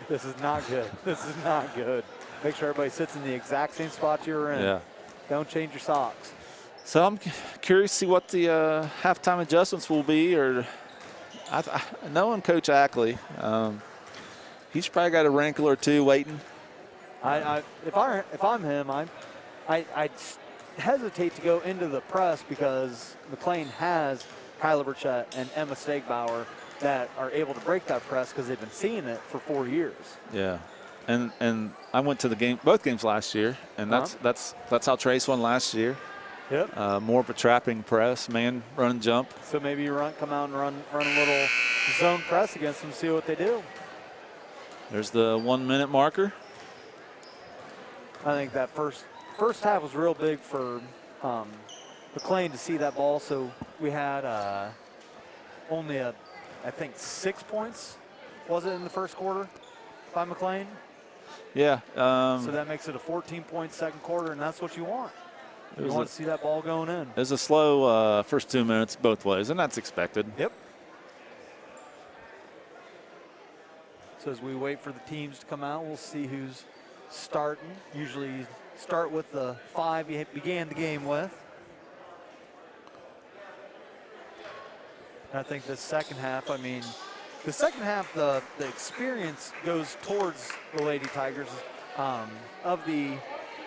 This is not good. This is not good. Make sure everybody sits in the exact same spot you were in. Yeah. Don't change your socks. So I'm curious to see what the halftime adjustments will be. Or knowing Coach Ackley, he's probably got a wrinkle or two waiting. If I'm him, I'd hesitate to go into the press because McClain has Kyla Burchett and Emma Stegbauer that are able to break that press because they've been seeing it for 4 years. Yeah. And I went to both games last year, and that's how Trace won last year. Yep. More of a trapping press, man, run and jump. So maybe you come out and run a little zone press against them, see what they do. There's the 1 minute marker. I think that first half was real big for McClain to see that ball. So we had only I think 6 points, was it, in the first quarter by McClain? Yeah. So that makes it a 14-point second quarter, and that's what you want. You want to see that ball going in. It was a slow first 2 minutes both ways, and that's expected. Yep. So as we wait for the teams to come out, we'll see who's starting. Usually start with the 5 you began the game with. And I think the second half, the experience goes towards the Lady Tigers. Of the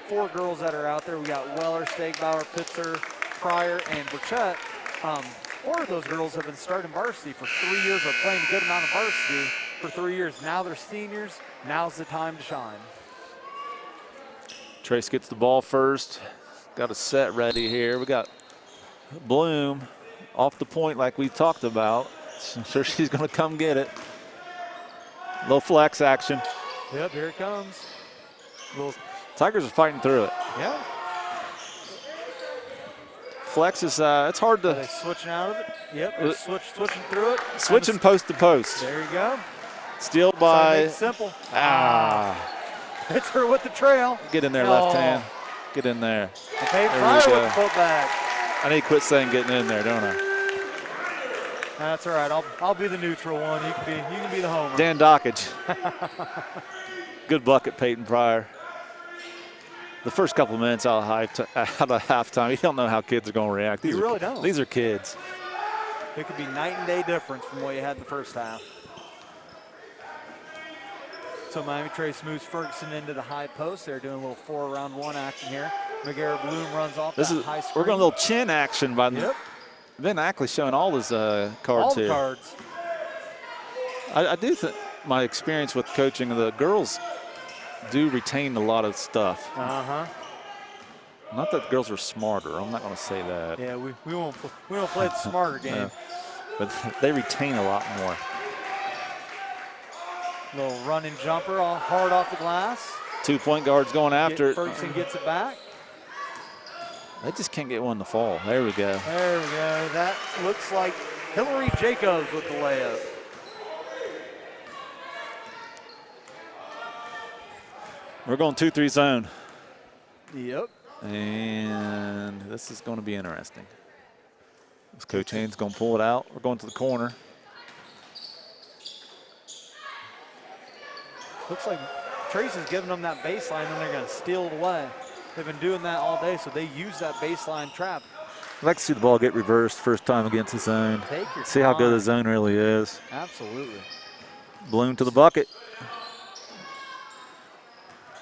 4 girls that are out there, we got Weller, Stegbauer, Pitzer, Pryor, and Burchett. 4 of those girls have been starting varsity for 3 years, or playing a good amount of varsity for 3 years. Now they're seniors. Now's the time to shine. Trace gets the ball first. Got a set ready here. We got Bloom off the point like we talked about. I'm sure she's going to come get it. Little flex action. Yep, here it comes. Tigers are fighting through it. Yeah. Flex is, it's hard Are they to. switching out of it? Yep, they're switching through it. Switching post to post. There you go. Steal So by. make it simple. Hits her with the trail. Get in there, left hand. Get in there. Okay, Pryor with the foot back. I need to quit saying getting in there, don't I? That's all right. I'll be the neutral one. You can be the homer. Dan Dockage. Good bucket, Peyton Pryor. The first couple of minutes out of halftime, you don't know how kids are going to react. You really don't. These are kids. It could be night and day difference from what you had in the first half. So Miami Trace moves Ferguson into the high post. They're doing a little 4-around-1 action here. McGarrett Bloom runs off that high screen. We're going a little chin action by Yep. Ben Ackley showing all his cards all the here. Cards. I do think my experience with coaching, the girls do retain a lot of stuff. Uh-huh. Not that the girls are smarter. I'm not going to say that. Yeah, we won't play the smarter game. Yeah. But they retain a lot more. Little running jumper all hard off the glass. 2 point guards going after it. Ferguson gets it back. They just can't get one to fall. There we go. There we go. That looks like Hillary Jacobs with the layup. We're going 2-3 zone. Yep. And this is going to be interesting. Is Coach Haynes going to pull it out? We're going to the corner. Looks like Trace is giving them that baseline and they're going to steal it away. They've been doing that all day, so they use that baseline trap. I'd like to see the ball get reversed first time against the zone. Take your See how good time. the zone really is. Absolutely. Bloom to the bucket.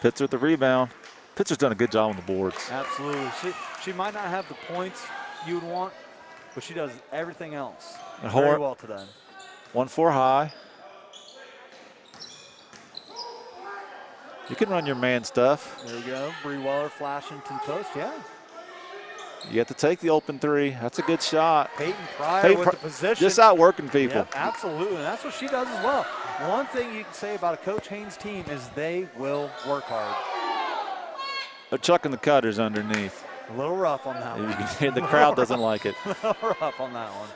Pitzer at the rebound. Pitzer's done a good job on the boards. Absolutely. She might not have the points you would want, but she does everything else very well today. 1-4 high. You can run your man stuff. There you go. Bree Weller flashing to the post. Yeah. You have to take the open three. That's a good shot. Peyton Pryor with the position. Just outworking people. Yep, absolutely. And that's what she does as well. One thing you can say about a Coach Haynes team is they will work hard. They're chucking the cutters underneath. A little rough on that one. The crowd doesn't like it. A little rough on that one.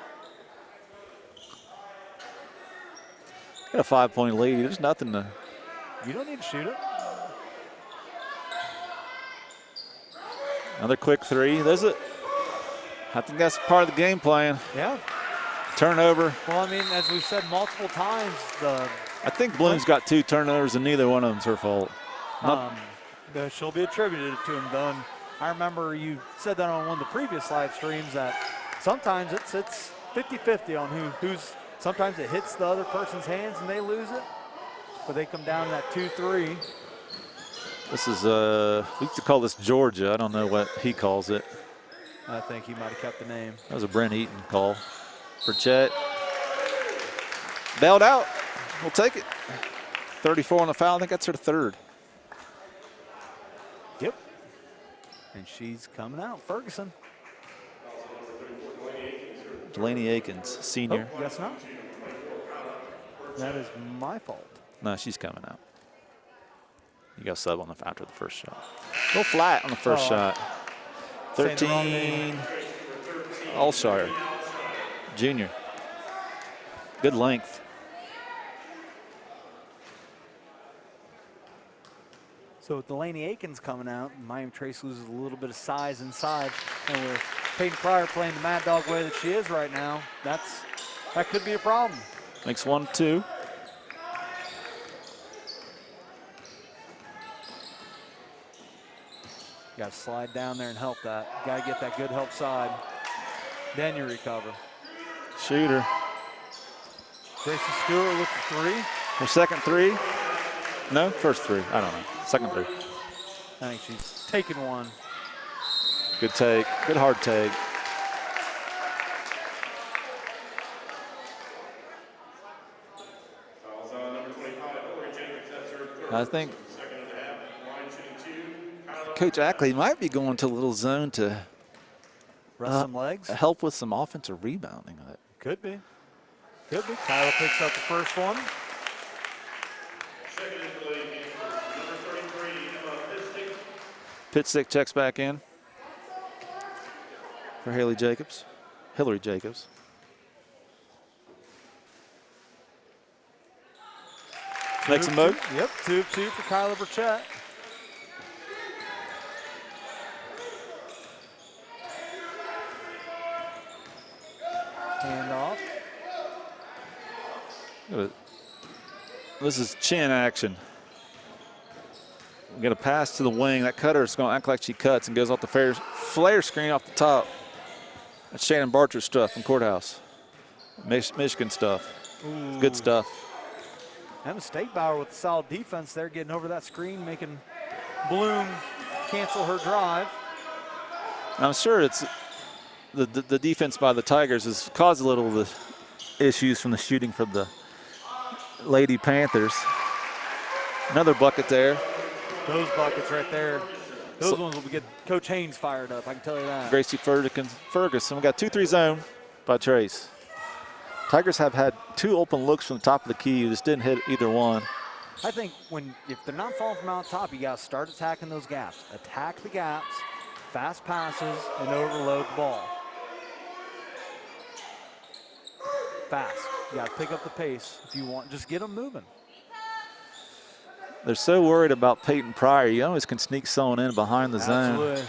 Got a 5-point lead. There's nothing to. You don't need to shoot it. Another quick three. There's it. I think that's part of the game plan. Yeah. Turnover. Well, I mean, as we've said multiple times, I think Bloom's got 2 turnovers, and neither one of them's her fault. She'll be attributed to him, though. And I remember you said that on one of the previous live streams that sometimes it's 50-50 on who's. Sometimes it hits the other person's hands and they lose it, but they come down to that 2-3. This is we used to call this Georgia. I don't know what he calls it. I think he might have kept the name. That was a Brent Eaton call for Chet. Bailed out. We'll take it. 34 on the foul. I think that's her third. Yep. And she's coming out. Ferguson. Delaney Akins, senior. Oh, guess not. That is my fault. No, she's coming out. You got sub on after the first shot. A little flat on the first shot. 13, Alshire, junior. Good length. So with Delaney Akins coming out, Miami Trace loses a little bit of size inside. And with Peyton Pryor playing the Mad Dog way that she is right now, that could be a problem. Makes 1-2. Got to slide down there and help that. Got to get that good help side. Then you recover. Shooter. Gracie Stewart with the three. Her second three. No, first three. I don't know. Second three. I think she's taken one. Good take. Good hard take. I think Coach Ackley might be going to a little zone to rest some legs. Help with some offensive rebounding. Could be. Could be. Kyla picks up the first one. Pitstick checks back in for Hillary Jacobs. Makes a move. Yep, 2 of 2 for Kyla Burchett. Hand off. This is chin action. We're going to pass to the wing. That cutter is going to act like she cuts and goes off the flare screen off the top. That's Shannon Barcher's stuff from Courthouse. Michigan stuff. Ooh. Good stuff. Emma Stakebauer with a solid defense there, getting over that screen, making Bloom cancel her drive. I'm sure it's the defense by the Tigers has caused a little of the issues from the shooting from the Lady Panthers. Another bucket there. Those buckets right there, those ones will get Coach Haynes fired up, I can tell you that. Gracie Ferguson. We got 2-3 zone by Trace. Tigers have had 2 open looks from the top of the key. You just didn't hit either one. I think if they're not falling from out top, you got to start attacking those gaps. Attack the gaps, fast passes, and overload the ball. Fast. You got to pick up the pace if you want. Just get them moving. They're so worried about Peyton Pryor. You always can sneak someone in behind the Absolutely. zone.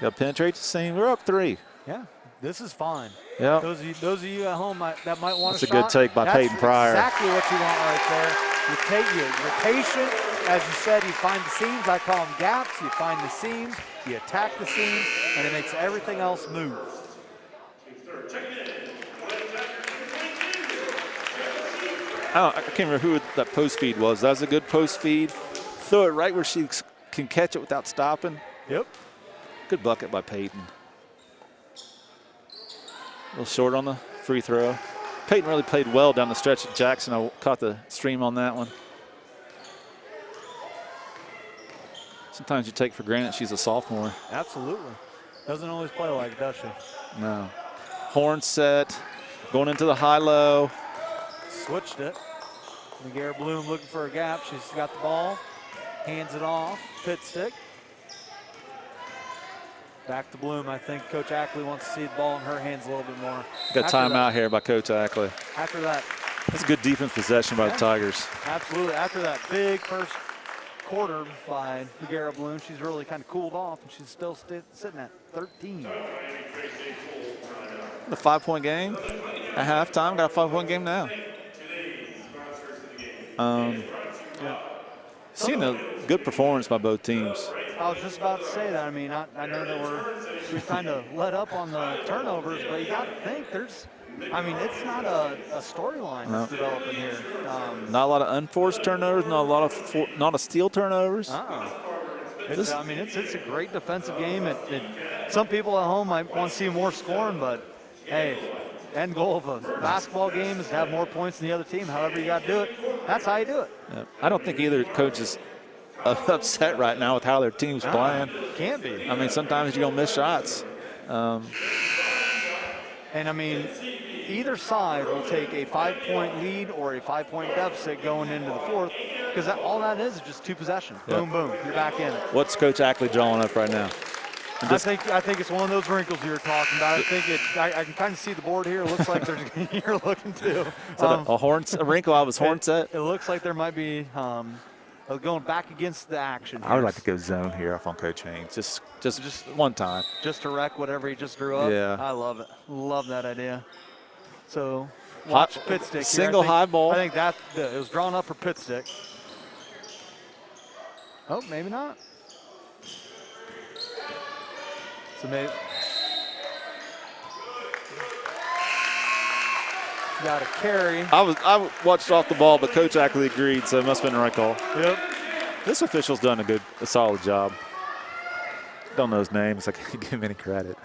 Got to penetrate the seam. We're up 3. Yeah, this is fine. Yeah. Those of you at home that might want That's a a good take by Peyton Pryor. That's exactly what you want right there. You're patient. As you said, you find the seams. I call them gaps. You find the seams, you attack the seams, and it makes everything else move. I can't remember who that post feed was. That was a good post feed. Throw it right where she can catch it without stopping. Yep. Good bucket by Peyton. A little short on the free throw. Peyton really played well down the stretch at Jackson. I caught the stream on that one. Sometimes you take for granted she's a sophomore. Absolutely. Doesn't always play like it, does she? No. Horn set, going into the high-low. Switched it. McGarrett Bloom looking for a gap. She's got the ball. Hands it off. Pit stick. Back to Bloom. I think Coach Ackley wants to see the ball in her hands a little bit more. Got timeout here by Coach Ackley. After that. That's a good defense possession by the Tigers. Absolutely. After that big first quarter by McGarrett Bloom, she's really kind of cooled off, and she's still sitting at 13. The 5-point game at halftime. Got a 5-point game now. Seeing a good performance by both teams. I was just about to say that. I mean, I know that we've kind of let up on the turnovers, but you got to think it's not a storyline that's developing here. Not a lot of unforced turnovers, not a lot steal turnovers. It's a great defensive game. Some people at home might want to see more scoring, but hey, end goal of a basketball game is to have more points than the other team. However you got to do it, that's how you do it. Yeah. I don't think either coach is upset right now with how their team's playing. Can't be. I mean, sometimes you're going to miss shots. And I mean, either side will take a 5-point lead or a 5-point deficit going into the fourth, because all that is just 2 possessions. Yep. Boom, boom, you're back in it. What's Coach Ackley drawing up right now? I think it's one of those wrinkles you were talking about. I can kind of see the board here. It looks like you're looking too. Is that a wrinkle out of his horn set? It looks like there might be going back against the action. I would like to go zone here off on Coach Haynes, just one time. Just to wreck whatever he just drew up. Yeah. I love it. Love that idea. So watch pit stick. Single high ball. I think that it was drawn up for pit stick. Oh, maybe not. So maybe got a carry. I watched off the ball, but Coach Ackley agreed, so it must have been the right call. Yep. This official's done a solid job. Don't know his name, so I can't give him any credit.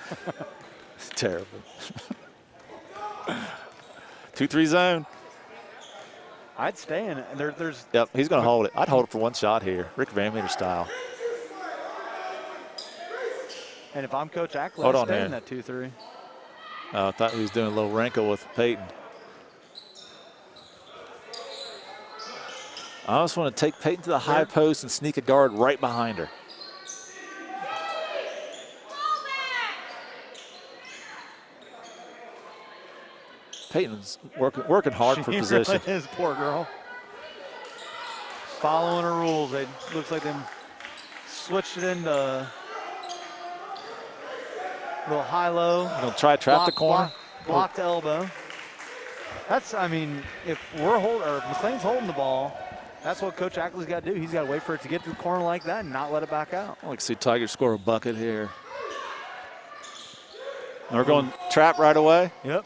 It's terrible. 2-3 zone. I'd stay in it. There's. Yep, he's going to hold it. I'd hold it for one shot here, Rick Van Meter style. And if I'm Coach Ackley, I'd stay in that 2-3. I thought he was doing a little wrinkle with Peyton. I almost want to take Peyton to the high post and sneak a guard right behind her. Peyton's working hard for position. Really is, poor girl. Following her rules. It looks like they switched it into a little high-low. They'll try to trap the corner. Blocked elbow. That's, I mean, if we're holding, or McClain's holding the ball, that's what Coach Ackley's got to do. He's got to wait for it to get to the corner like that and not let it back out. I'd like to see Tigers score a bucket here. And we're going trap right away. Yep.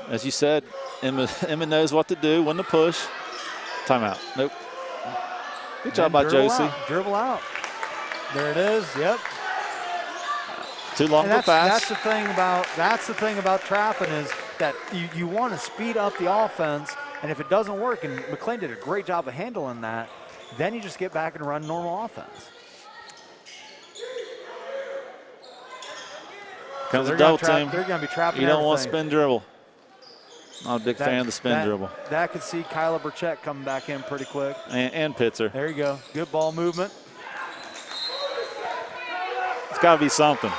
As you said, Emma knows what to do, when to push. Timeout. Nope. Good job by Josie. Dribble out. There it is. Yep. Too long of a pass. That's the thing about trapping is that you want to speed up the offense, and if it doesn't work, and McClain did a great job of handling that, then you just get back and run normal offense. Comes a double team. They're going to be trapping. You don't want spin dribble. Not a big fan of the spin dribble. That could see Kyla Burchett coming back in pretty quick. And Pitzer. There you go. Good ball movement. It's got to be something.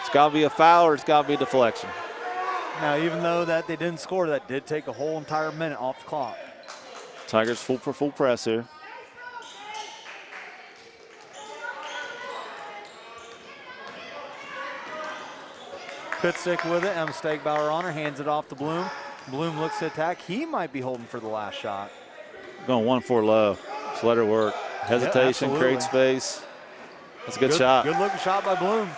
It's got to be a foul or it's got to be a deflection. Now, even though that they didn't score, that did take a whole entire minute off the clock. Tigers full press here. Pit stick with it. Emma Stegbauer on her, hands it off to Bloom. Bloom looks to attack. He might be holding for the last shot. Going 1-4 low. Just let her work. Hesitation, create space. That's a good shot. Good looking shot by Bloom.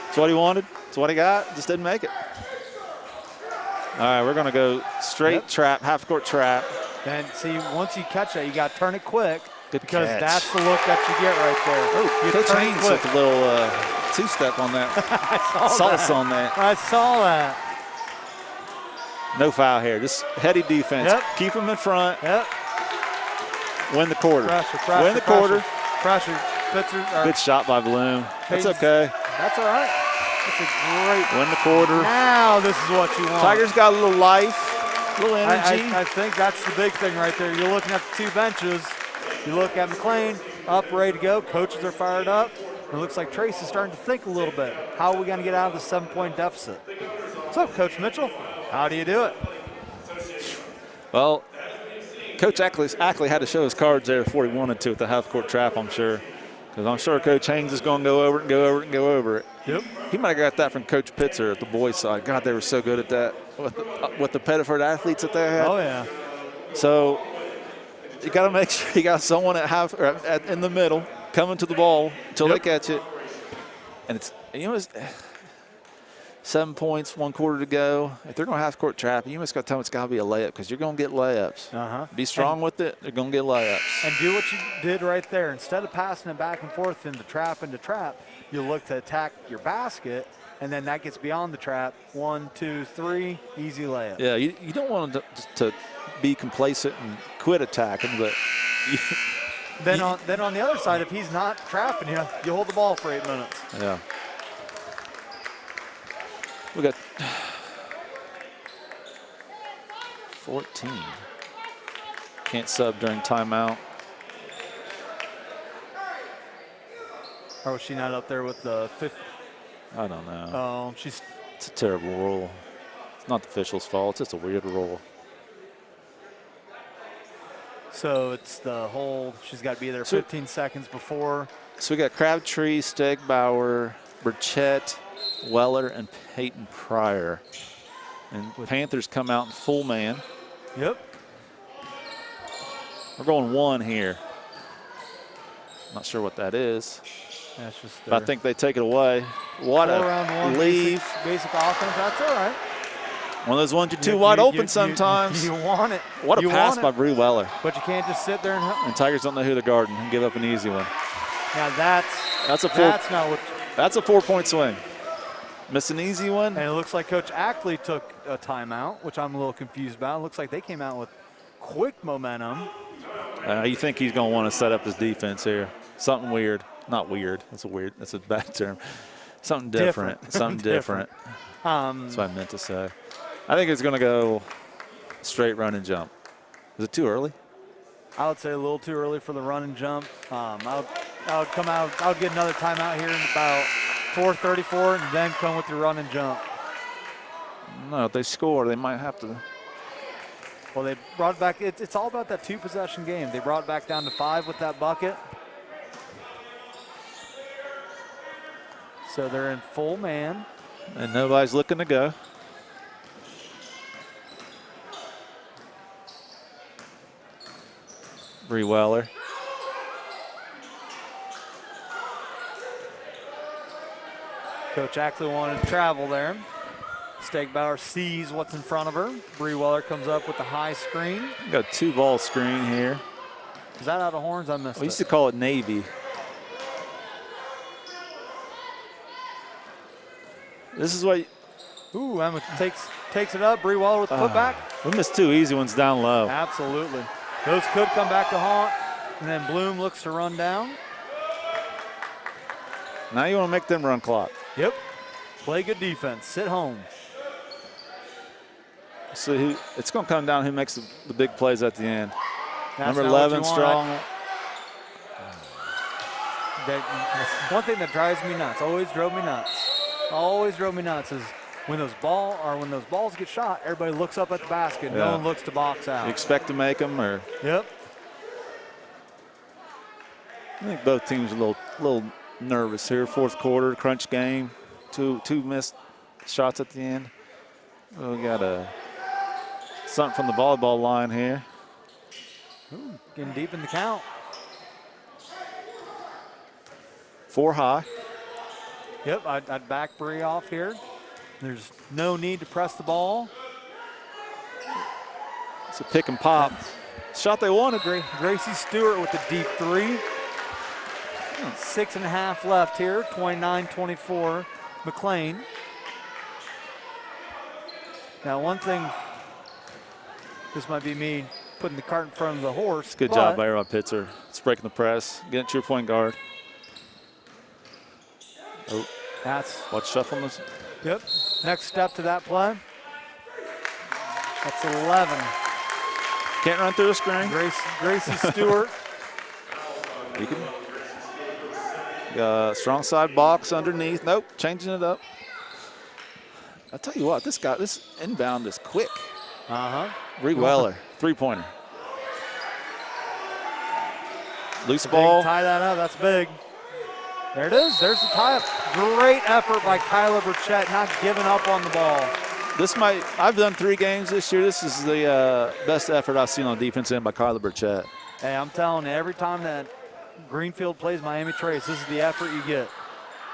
That's what he wanted. That's what he got. Just didn't make it. All right, we're going to go straight trap, half-court trap. And see, once you catch that, you got to turn it quick. Good because catch. That's the look that you get right there. Oh, Coach Haynes took a little two-step on that. I saw Sauce that. on that. I saw that. No foul here. Just heady defense. Yep. Keep them in front. Yep. Win the quarter. Pressure, win the quarter. Pressure. Good shot by Bloom. That's okay. That's all right. That's a great. Win the quarter. Now this is what you want. Tigers got a little life, a little energy. I think that's the big thing right there. You're looking at the two benches. You look at McClain, up, ready to go. Coaches are fired up. It looks like Trace is starting to think a little bit. How are we going to get out of the 7-point deficit? What's up, Coach Mitchell? How do you do it? Well, Coach Ackley had to show his cards there before he wanted to with the half-court trap, I'm sure. Because I'm sure Coach Haynes is going to go over it and go over it and go over it. Yep. He might have got that from Coach Pitzer at the boys' side. God, they were so good at that with the Pettiford athletes that they had. Oh, yeah. So you got to make sure you got someone in the middle coming to the ball until they catch it. And it's 7 points, 1 quarter to go. If they're going to half-court trap, you just got to tell them it's got to be a layup because you're going to get layups. Be strong with it. They're going to get layups. And do what you did right there. Instead of passing it back and forth into trap, you look to attack your basket, and then that gets beyond the trap. 1, 2, 3, easy layup. Yeah, you don't want to be complacent and quit attacking, but then on the other side, if he's not trapping you, you hold the ball for 8 minutes. Yeah. We got 14. Can't sub during timeout. Or was she not up there with the 5th? I don't know. Oh, it's a terrible rule. It's not the official's fault. It's just a weird rule. So it's the hold. She's got to be there 15 seconds before. So we got Crabtree, Stegbauer, Burchett, Weller, and Peyton Pryor. And Panthers come out in full man. Yep. We're going 1 here. Not sure what that is. That's just but I think they take it away. What a leave. Basic offense. That's all right. One of those ones you're too wide open sometimes. You want it. What a pass by Bree Weller. But you can't just sit there and Tigers don't know who they're guarding and give up an easy one. Now that's not what. That's a 4-point swing. Miss an easy one. And it looks like Coach Ackley took a timeout, which I'm a little confused about. It looks like they came out with quick momentum. You think he's going to want to set up his defense here. Something weird. Not weird. That's a bad term. Something different. Something different. That's what I meant to say. I think it's going to go straight run and jump. Is it too early? I would say a little too early for the run and jump. I would come out. I would get another timeout here in about 4:34, and then come with your run and jump. No, if they score, they might have to. Well, they brought it back. It's all about that 2-possession game. They brought it back down to 5 with that bucket. So they're in full man. And nobody's looking to go. Bree Weller. Coach actually wanted to travel there. Stegbauer sees what's in front of her. Bree Weller comes up with the high screen. Got a 2-ball screen here. Is that out of horns? I missed it. We used to call it Navy. This is what. Ooh, Emma takes it up. Bree Weller with the putback. We missed 2 easy ones down low. Absolutely. Those could come back to haunt. And then Bloom looks to run down. Now you want to make them run clock. Yep. Play good defense. Sit home. So it's going to come down who makes the big plays at the end. That's Number 11, Strong. One thing that drives me nuts, always drove me nuts, is when those balls get shot, everybody looks up at the basket. Yeah. No one looks to box out. You expect to make them, or? Yep. I think both teams are a little nervous here. Fourth quarter, crunch game. Two missed shots at the end. We got something from the volleyball line here. Ooh, getting deep in the count. 4 high. Yep, I'd back Bree off here. There's no need to press the ball. It's a pick and pop. Shot they wanted. Gracie Stewart with the deep 3. 6.5 left here, 29-24, McClain. Now one thing, this might be me putting the cart in front of the horse. Good job by Rob Pitzer. It's breaking the press, getting to your point guard. Oh, watch shuffleness. Yep, next step to that play. That's 11. Can't run through a screen. Gracie Stewart. You can. Strong side box underneath. Nope, changing it up. I'll tell you what, this inbound is quick. Bree Weller, 3-pointer. Loose ball. Tie that up, that's big. There it is, there's the tie up. Great effort by Kyla Burchett, not giving up on the ball. I've done 3 games this year. This is the best effort I've seen on defense end by Kyla Burchett. Hey, I'm telling you, every time that Greenfield plays Miami Trace, this is the effort you get.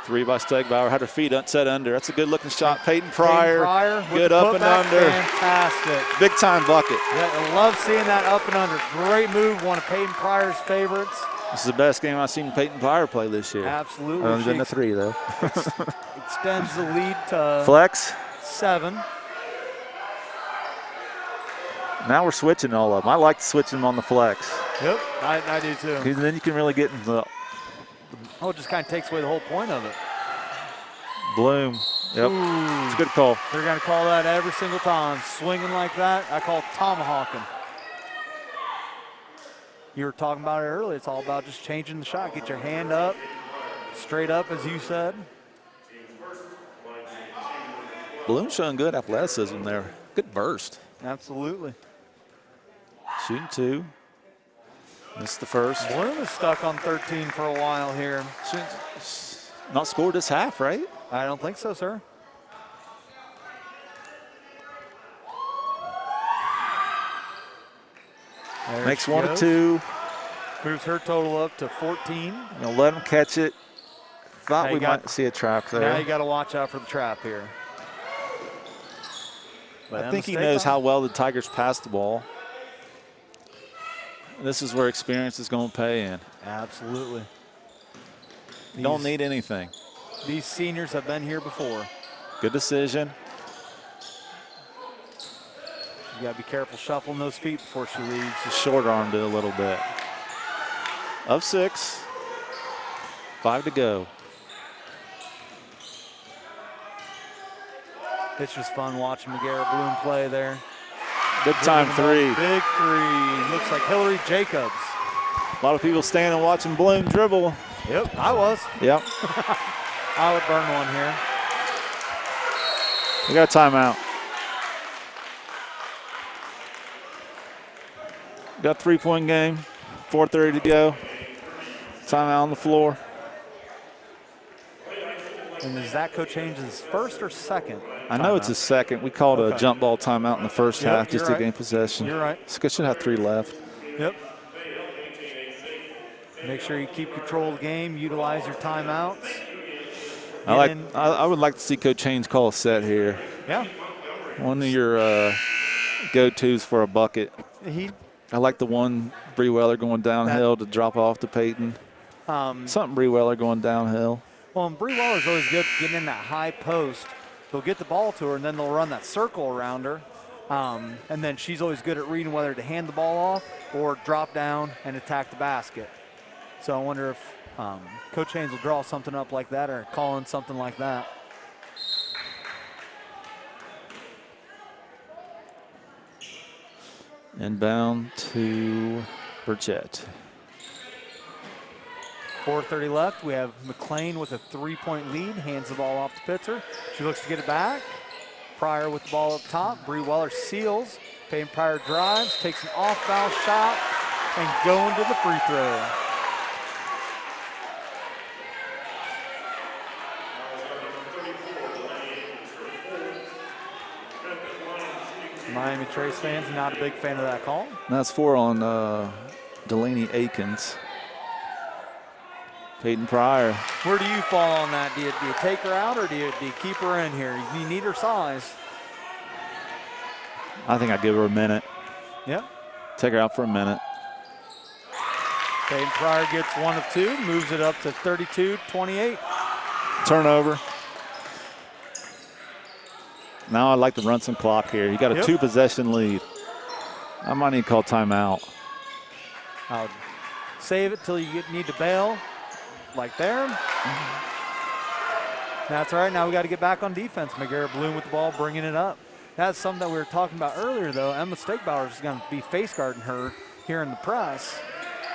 3 by Stegbauer, had her feet set under. That's a good looking shot. Peyton Pryor good up and under. Fantastic. Big time bucket. Yeah, I love seeing that up and under. Great move, one of Peyton Pryor's favorites. This is the best game I've seen Peyton Pryor play this year. Absolutely. Other than the 3, though. Extends the lead to flex 7. Now we're switching all of them. I like switching them on the flex. Yep, I do too. Because then you can really get into the. It just kind of takes away the whole point of it. Bloom. Yep. Ooh. It's a good call. They're going to call that every single time. Swinging like that, I call it tomahawking. You were talking about it earlier. It's all about just changing the shot. Get your hand up, straight up, as you said. Bloom showing good athleticism there. Good burst. Absolutely. Shooting 2. Missed the first. Bloom is stuck on 13 for a while here. Not scored this half, right? I don't think so, sir. There Makes 1 of 2. Moves her total up to 14. Let him catch it. Thought we might see a trap there. Now you got to watch out for the trap here. But I think he knows how well the Tigers pass the ball. This is where experience is going to pay in. Absolutely. Don't need anything. These seniors have been here before. Good decision. You got to be careful shuffling those feet before she leaves. Just short-armed it a little bit. Of 6. 5 to go. It's just fun watching McGarrett Bloom play there. Big time three. Big three. Looks like Hillary Jacobs. A lot of people standing watching Bloom dribble. Yep, I was. Yep. I would burn one here. We got a timeout. Got a 3-point game. 4:30 to go. Timeout on the floor. And is that Coach Haynes' first or second? I know it's his second. We called a jump ball timeout in the first half just to gain possession. You're right. Should have 3 left. Yep. Make sure you keep control of the game. Utilize your timeouts. I would like to see Coach Haynes call a set here. Yeah. One of your go-tos for a bucket. I like the one Bree Weller going downhill to drop off to Peyton. Something Bree Weller going downhill. Well, and Bree Weller's always good getting in that high post. They'll get the ball to her, and then they'll run that circle around her. And then she's always good at reading whether to hand the ball off or drop down and attack the basket. So I wonder if Coach Haynes will draw something up like that or call in something like that. Inbound to Burchett. 4:30 left. We have McClain with a 3-point lead. Hands the ball off to Pitzer. She looks to get it back. Pryor with the ball up top. Bree Weller seals. Peyton Pryor drives, takes an off-foul shot, and going to the free throw. Miami Trace fans not a big fan of that call. That's 4 on Delaney Akins. Peyton Pryor. Where do you fall on that? Do you take her out or do you keep her in here? You need her size. I think I'd give her a minute. Yep. Take her out for a minute. Peyton Pryor gets 1 of 2, moves it up to 32-28. Turnover. Now I'd like to run some clock here. You got a 2-possession lead. I might need to call timeout. I'll save it till you need to bail, like there. That's all right. Now we got to get back on defense. McGarrett Bloom with the ball, bringing it up. That's something that we were talking about earlier, though. Emma Stegbauer is going to be face guarding her here in the press.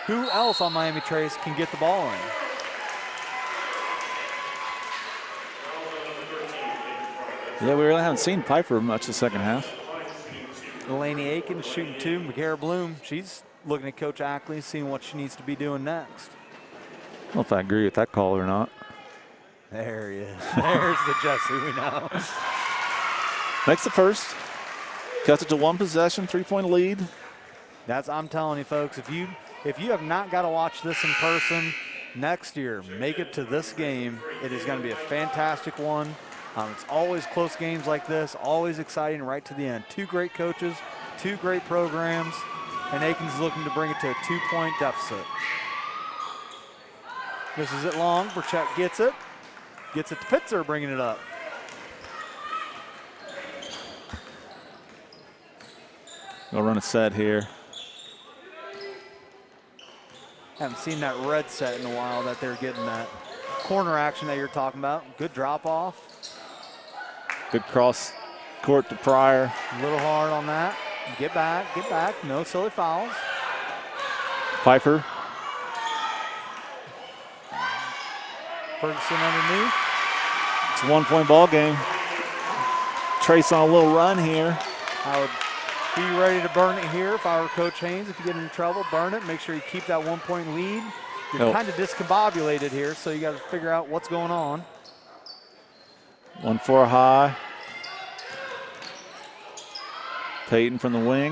Who else on Miami Trace can get the ball in? Yeah, we really haven't seen Piper much the second half. Delaney Akins shooting 2. McGarrett Bloom, she's looking at Coach Ackley, seeing what she needs to be doing next. I don't know if I agree with that call or not. There he is. There's the Jesse we know. Makes the first. Cuts it to 1 possession, 3-point lead. I'm telling you, folks, if you have not got to watch this in person next year, make it to this game. It is going to be a fantastic one. It's always close games like this, always exciting right to the end. 2 great coaches, 2 great programs, and Akins is looking to bring it to a 2-point deficit. This is it long. Burchett gets it. Gets it to Pitzer, bringing it up. We'll run a set here. Haven't seen that red set in a while that they're getting that corner action that you're talking about. Good drop off. Good cross court to Pryor. A little hard on that. Get back. No silly fouls. Piper. Ferguson underneath. It's a 1-point ball game. Trace on a little run here. I would be ready to burn it here if I were Coach Haynes. If you get in trouble, burn it. Make sure you keep that 1-point lead. You're kind of discombobulated here, so you got to figure out what's going on. 1-4 high. Peyton from the wing.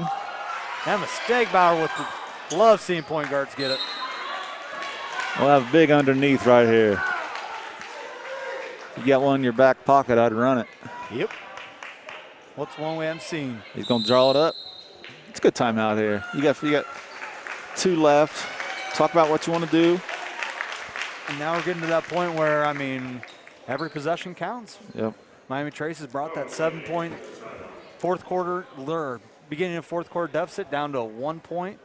Emma Stegbauer with the love seeing point guards get it. We'll have a big underneath right here. If you got one in your back pocket, I'd run it. Yep. What's one we haven't seen? He's going to draw it up. It's a good timeout here. You got 2 left. Talk about what you want to do. And now we're getting to that point where, I mean, every possession counts. Yep. Miami Trace has brought that 7-point beginning of fourth quarter deficit down to a 1 point.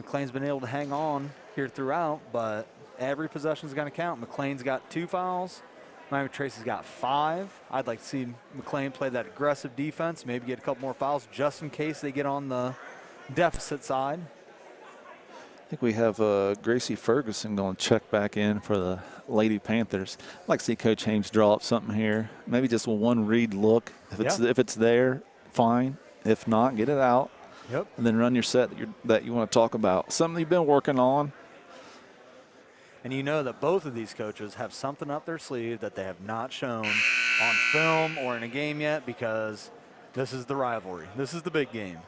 McClain's been able to hang on here throughout, but every possession is going to count. McClain's got 2 fouls. Miami Tracy's got 5. I'd like to see McClain play that aggressive defense, maybe get a couple more fouls just in case they get on the deficit side. I think we have Gracie Ferguson going to check back in for the Lady Panthers. I'd like to see Coach Haynes draw up something here. Maybe just a one read look. If it's there, fine. If not, get it out. Yep. And then run your set that you want to talk about. Something you've been working on. And you know that both of these coaches have something up their sleeve that they have not shown on film or in a game yet, because this is the rivalry. This is the big game.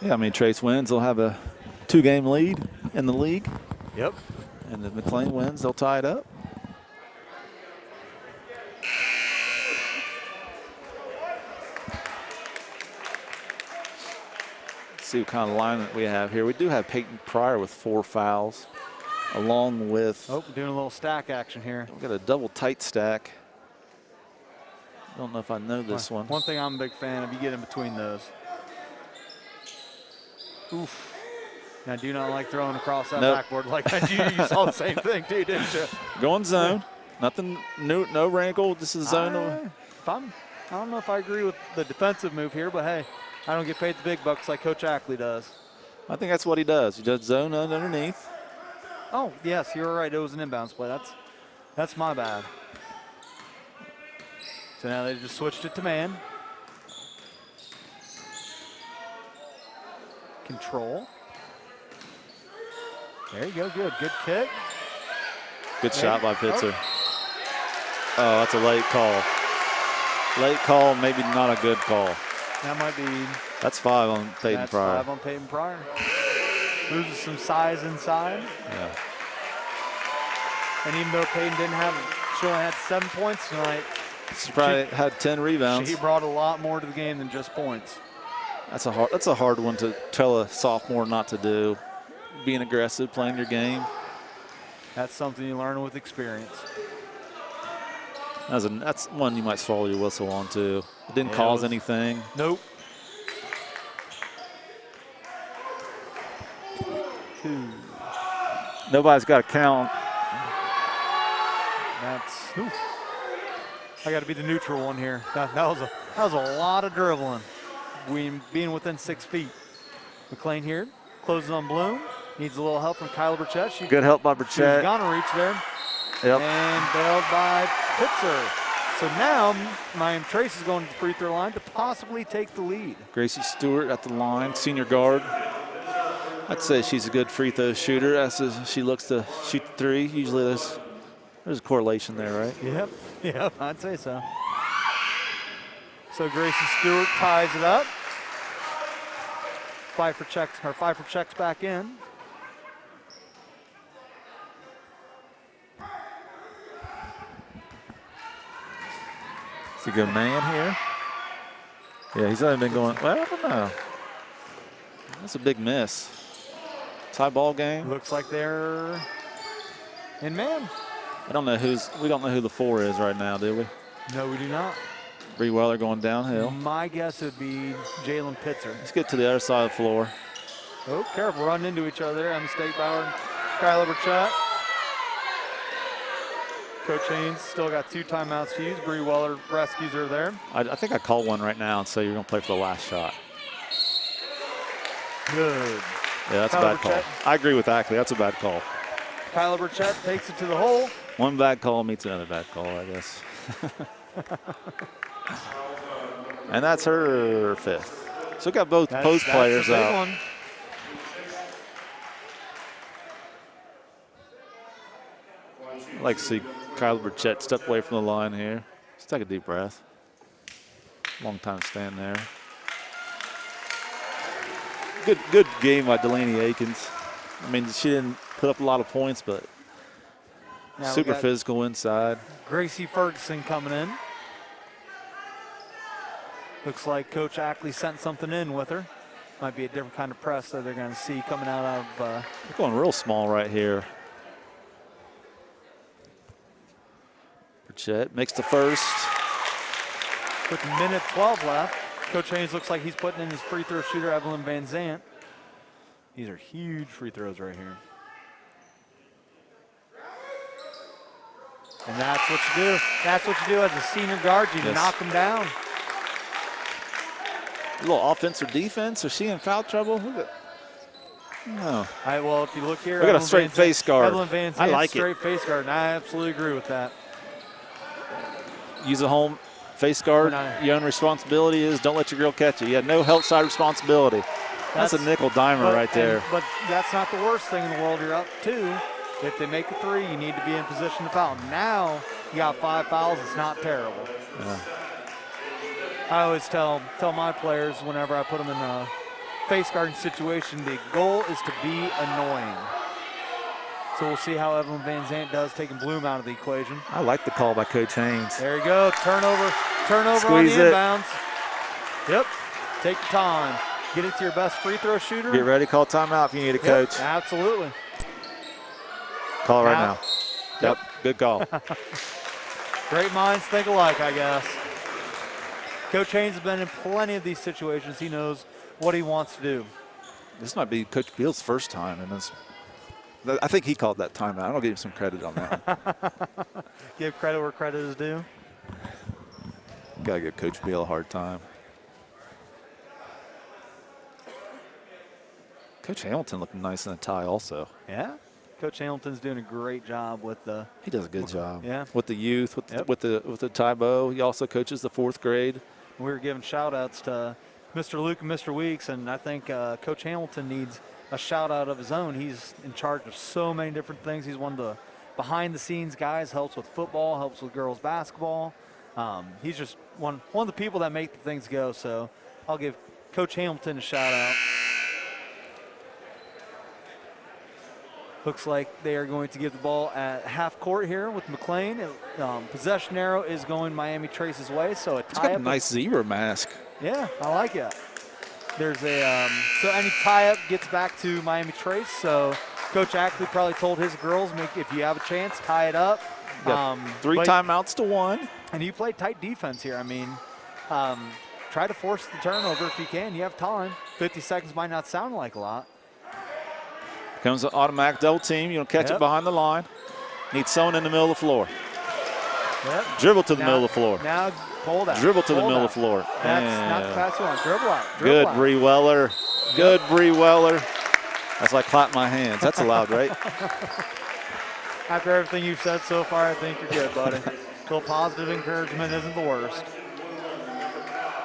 Yeah, I mean, Trace wins, they'll have a 2-game lead in the league. Yep. And if McClain wins, they'll tie it up. Let's see what kind of alignment we have here. We do have Peyton Pryor with 4 fouls, along with... Oh, we're doing a little stack action here. We've got a double tight stack. I don't know if I know this one. One thing I'm a big fan of, you get in between those. Oof. And I do not like throwing across that backboard like that. You saw the same thing too, didn't you? Going zone. Nothing new, no wrinkle. This is zone. I don't know if I agree with the defensive move here, but hey, I don't get paid the big bucks like Coach Ackley does. I think that's what he does. He does zone underneath. Oh, yes, you're right. It was an inbounds play. That's my bad. So now they just switched it to man. Control. There you go. Good kick. Good shot by Pitzer. Oh, that's a late call. Late call, maybe not a good call. That might be. That's 5 on Peyton Pryor. That's 5 on Peyton Pryor. Loses some size inside. Yeah. And even though Peyton she only had 7 points tonight. She probably had 10 rebounds. She brought a lot more to the game than just points. That's a hard one to tell a sophomore not to do. Being aggressive, playing your game. That's something you learn with experience. That's one you might swallow your whistle on too. It didn't cause anything. Nope. 2. Nobody's got to count. I got to be the neutral one here. That was a lot of dribbling. Being within 6 feet. McClain here closes on Bloom. Needs a little help from Kyla Burchett. Good help by Burchett. She's gonna reach there. Yep. And bailed by Pitzer. So now Miami Trace is going to the free throw line to possibly take the lead. Gracie Stewart at the line, senior guard. I'd say she's a good free throw shooter as she looks to shoot the 3. Usually there's a correlation there, right? Yep, I'd say so. So Gracie Stewart ties it up. Pfeiffer checks back in. Is he a good man here? Yeah, he's only been going, well, I don't know. That's a big miss. Tie ball game. Looks like they're in man. We don't know who the 4 is right now, do we? No, we do not. Bree Weller going downhill. My guess would be Jalen Pitzer. Let's get to the other side of the floor. Oh, careful, running into each other. Emma Stakebauer and Kyla Burchett. Coach Haynes still got 2 timeouts to use. Bree Weller rescues her there. I think I call one right now and say you're going to play for the last shot. Good. Yeah, that's a bad call. I agree with Ackley. That's a bad call. Kyla Burchett takes it to the hole. One bad call meets another bad call, I guess. And that's her 5th. So we got both post players out. One. I'd like to see Kyla Burchett step away from the line here. Just take a deep breath. Long time to stand there. Good game by Delaney Akins. I mean, she didn't put up a lot of points, but now super physical inside. Gracie Ferguson coming in. Looks like Coach Ackley sent something in with her. Might be a different kind of press that they're going to see coming out of. They're going real small right here. Burchett makes the first. With a minute 12 left. Coach Haynes looks like he's putting in his free throw shooter, Evelyn Van Zant. These are huge free throws right here. And that's what you do. That's what you do as a senior guard. You knock them down. A little offense or defense. Is she in foul trouble? No. All right, well, if you look here. We got a straight face guard. Evelyn Van Zandt, I like straight face guard, and I absolutely agree with that. Use a home face guard. Your own responsibility is don't let your girl catch it. You have no help side responsibility. That's a nickel dimer right there. But that's not the worst thing in the world. You're up 2. If they make a 3, you need to be in position to foul. Now you got 5 fouls. It's not terrible. Yeah. I always tell my players whenever I put them in a face guarding situation, the goal is to be annoying. So we'll see how Evelyn Van Zandt does, taking Bloom out of the equation. I like the call by Coach Haynes. There you go. Turnover Squeeze on the it. inbounds. Yep. Take your time. Get it to your best free throw shooter. Get ready, call timeout if you need a coach. Absolutely. Call it right now. Yep. Good call. Great minds think alike, I guess. Coach Haynes has been in plenty of these situations. He knows what he wants to do. This might be Coach Beal's first time in this. I think he called that timeout. I'm going to give him some credit on that. Give credit where credit is due. Got to give Coach Beal a hard time. Coach Hamilton looking nice in a tie also. Yeah. Coach Hamilton's doing a great job with the. He does a good job. Yeah. With the youth, with the tie bow. He also coaches the 4th grade. We were giving shout outs to Mr. Luke and Mr. Weeks, and I think Coach Hamilton needs a shout out of his own. He's in charge of so many different things. He's one of the behind the scenes guys, helps with football, helps with girls basketball. He's just one of the people that make the things go. So I'll give Coach Hamilton a shout out. Looks like they are going to give the ball at half court here with McClain. Possession arrow is going Miami Trace's way, so a tie-up. It's got a nice zebra mask. Yeah, I like it. There's a so any tie-up gets back to Miami Trace. So Coach Ackley probably told his girls, if you have a chance, tie it up. 3 timeouts to 1. And you play tight defense here. I mean, try to force the turnover if you can. You have time. 50 seconds might not sound like a lot. Comes an automatic double team. You don't catch it behind the line. Need someone in the middle of the floor. Yep. Dribble to the middle of the floor. Now pull that. Dribble to the middle of the floor. That's not the pass you want. Dribble out. Good, Bree Weller. Good, Bree Weller. That's like clap my hands. That's allowed, right? After everything you've said so far, I think you're good, buddy. A little positive encouragement isn't the worst.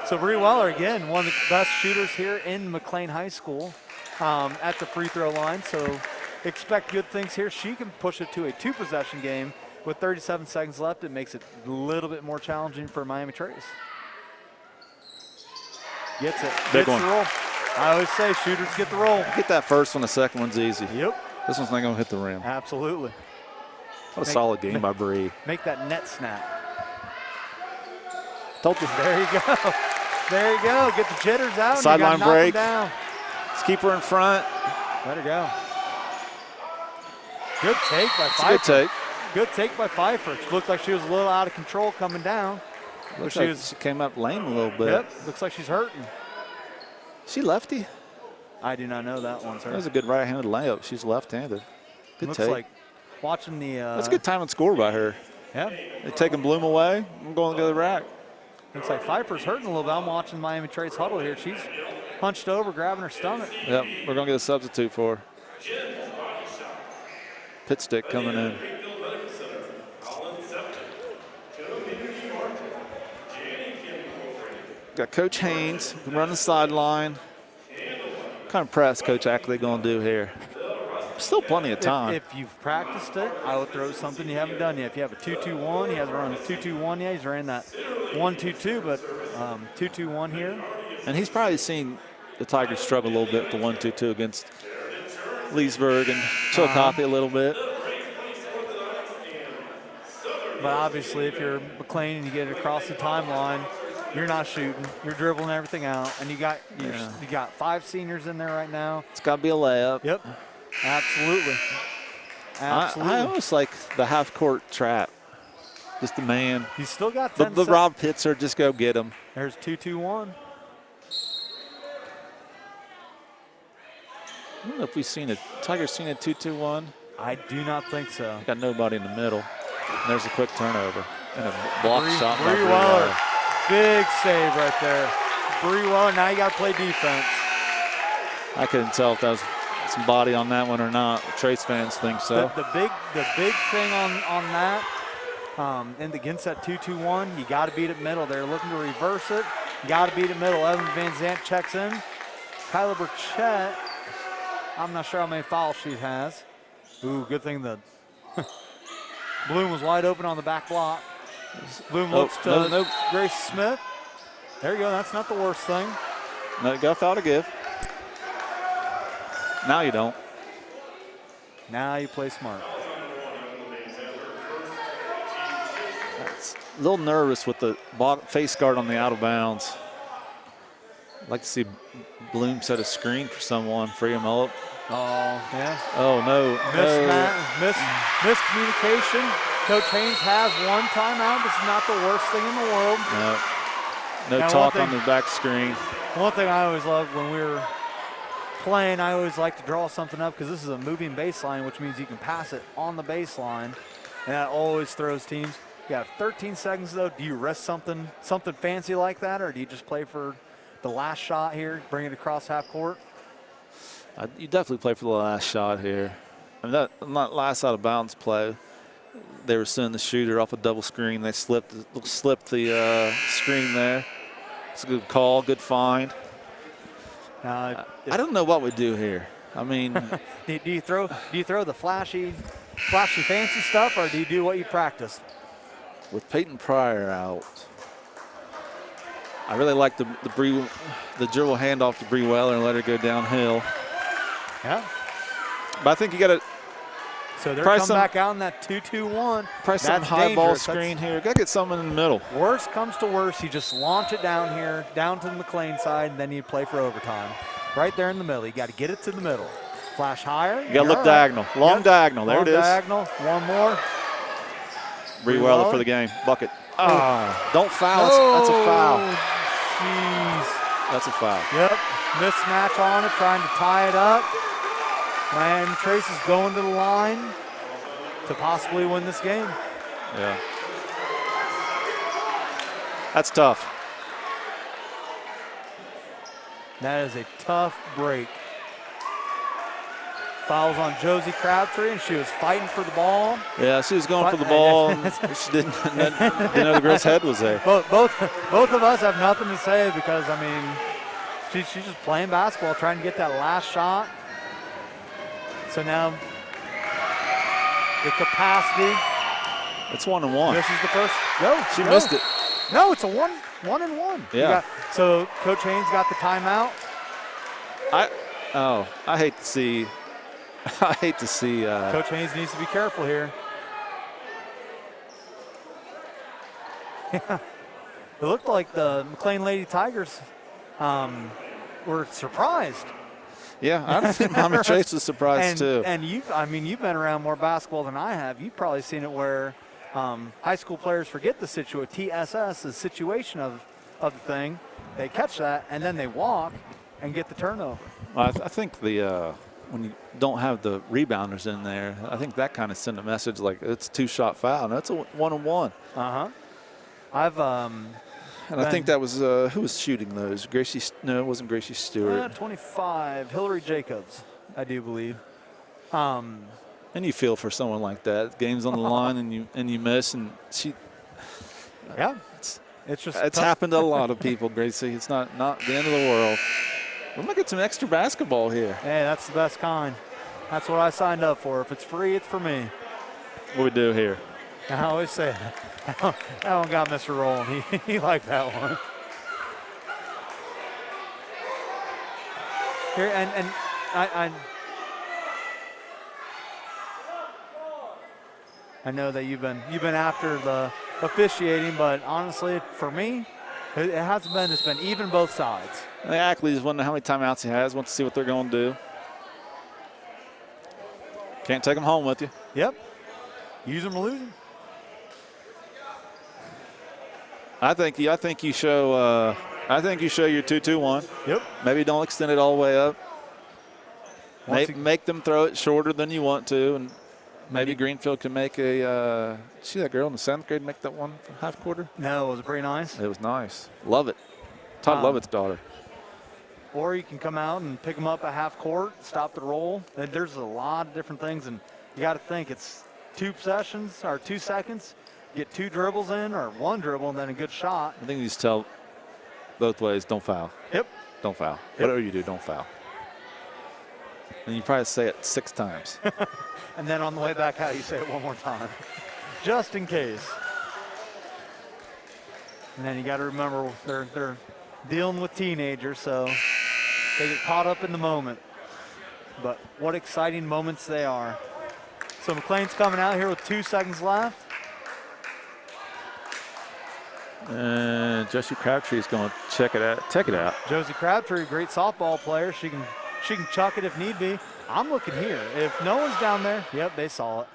So Bree Weller, again, one of the best shooters here in McClain High School. At the free throw line, so expect good things here. She can push it to a 2-possession game with 37 seconds left. It makes it a little bit more challenging for Miami Trace. Gets it. Big Gets one. the roll. I always say shooters get the roll. Get that first one. The second one's easy. Yep. This one's not going to hit the rim. Absolutely. What a solid game by Bree. Make that net snap. Told you. There you go. There you go. Get the jitters out. Sideline break. Down. Let's keep her in front. Let her go. Good take by Pfeiffer. Good take. Good take by Pfeiffer. She looked like she was a little out of control coming down. Looks like she came up lame a little bit. Yep. Looks like she's hurting. She lefty? I do not know that one's her. That was a good right-handed layup. She's left-handed. Good looks take. like watching the. That's a good time and score by her. Yeah. They're taking Bloom away. I'm going to the rack. Looks like Pfeiffer's hurting a little bit. I'm watching Miami Trace huddle here. She's hunched over, grabbing her stomach. Yep, we're going to get a substitute for her. Pit stick coming in. Got Coach Haynes running the sideline. What kind of press Coach Ackley going to do here? Still plenty of time. If you've practiced it, I would throw something you haven't done yet. If you have a 2-2-1, he hasn't run a 2-2-1 yet. He's ran that 1-2-2, but 2-2-1 here. And he's probably seen the Tigers struggle a little bit with the 1-2-2 against Leesburg and Chillicothe a little bit. But obviously, if you're McClain and you get it across the timeline, you're not shooting. You're dribbling everything out. And you got 5 seniors in there right now. It's got to be a layup. Yep. Absolutely. Absolutely. I almost like the half-court trap. Just the man. He's still got 10 the Rob Pitzer, just go get him. There's 2-2-1. I don't know if we've seen it. Tigers seen a 2-2-1. I do not think so. Got nobody in the middle. There's a quick turnover and a block shot by Bree Weller. Big save right there. Bree Weller, now you got to play defense. I couldn't tell if that was some body on that one or not. Trace fans think so. The big thing on that, and against that 2-2-1, you got to beat it middle. They're looking to reverse it. You got to beat it middle. Evan Van Zant checks in. Kyla Burchett, I'm not sure how many fouls she has. Ooh, good thing the Bloom was wide open on the back block. Bloom looks to Grace Smith. There you go. That's not the worst thing. No, you got a foul to give. Now you don't. Now you play smart. That's a little nervous with the face guard on the out of bounds. I'd like to see Bloom set a screen for someone, free him up. Oh, yeah. Oh, no. Miscommunication. Coach Haynes has one timeout. This is not the worst thing in the world. No talk on the back screen. One thing I always loved when we were playing, I always like to draw something up because this is a moving baseline, which means you can pass it on the baseline, and that always throws teams. You have 13 seconds, though. Do you risk something fancy like that, or do you just play for the last shot here, bring it across half court? You definitely play for the last shot here. I mean, that last out of bounds play, they were sending the shooter off a double screen. They slipped the screen there. It's a good call, good find. I don't know what we do here. I mean, do you throw the flashy fancy stuff, or do you do what you practice? With Peyton Pryor out, I really like the dribble handoff to Bree Weller and let her go downhill. Yeah. But I think you got to. So they're coming back out in that 2-2-1. Probably some high ball screen here. Got to get someone in the middle. Worst comes to worst, you just launch it down here, down to the McClain side, and then you play for overtime. Right there in the middle. You got to get it to the middle. Flash higher. You got to look diagonal. Long diagonal. There it is. Diagonal. One more. Bree Weller for the game. Bucket. Don't foul. That's a foul. Jeez. That's a foul. Yep. Mismatch on it, trying to tie it up. Miami Trace is going to the line to possibly win this game. Yeah. That's tough. That is a tough break. Fouls on Josie Crabtree, and she was fighting for the ball. Yeah, she was going for the ball, and she didn't know the girl's head was there. Both of us have nothing to say because, I mean, she's just playing basketball, trying to get that last shot. So now the capacity. It's 1-1. This is the first. She missed it. No, it's a 1-1. Yeah. So Coach Haynes got the timeout. I hate to see. Coach Haynes needs to be careful here. Yeah. It looked like the McClain Lady Tigers were surprised. Yeah, I think Mama Trace was surprised too. And you've been around more basketball than I have. You've probably seen it where high school players forget the TSS, the situation of the thing. They catch that and then they walk and get the turnover. Well, I think when you don't have the rebounders in there, I think that kind of sent a message like it's a 2-shot foul. And that's a 1-on-1. And I think that was who was shooting those? Gracie? No, it wasn't Gracie Stewart. 25, Hillary Jacobs, I do believe. And you feel for someone like that. Game's on the line, and you miss, and she. Yeah, it's happened to a lot of people, Gracie. It's not the end of the world. We might get some extra basketball here. Hey, that's the best kind. That's what I signed up for. If it's free, it's for me. What we do here? I always say that. That one got Mr. Rowland. He liked that one. Here and I know that you've been after the officiating, but honestly, for me, it hasn't been. It's been even both sides. The Ackley just wondering how many timeouts he has. Wants to see what they're going to do. Can't take them home with you. Yep. Use them or lose them. I think you show. I think you show your 2-2-1. Yep. Maybe don't extend it all the way up. Make them throw it shorter than you want to, and Maybe Greenfield can make a see that girl in the 7th grade make that one half quarter? No, it was pretty nice. It was nice. Love it. Todd Lovett's daughter. Or you can come out and pick them up at half court, stop the roll. There's a lot of different things, and you got to think it's 2 possessions or 2 seconds, get 2 dribbles in or 1 dribble and then a good shot. I think you just tell both ways, don't foul. Yep. Don't foul. Yep. Whatever you do, don't foul. And you probably say it 6 times. And then on the way back out, you say it 1 more time, just in case. And then you got to remember they're dealing with teenagers, so they get caught up in the moment. But what exciting moments they are. So McClain's coming out here with 2 seconds left. And Josie Crabtree is going to check it out. Josie Crabtree, great softball player. She can chuck it if need be. I'm looking here. If no one's down there, yep, they saw it.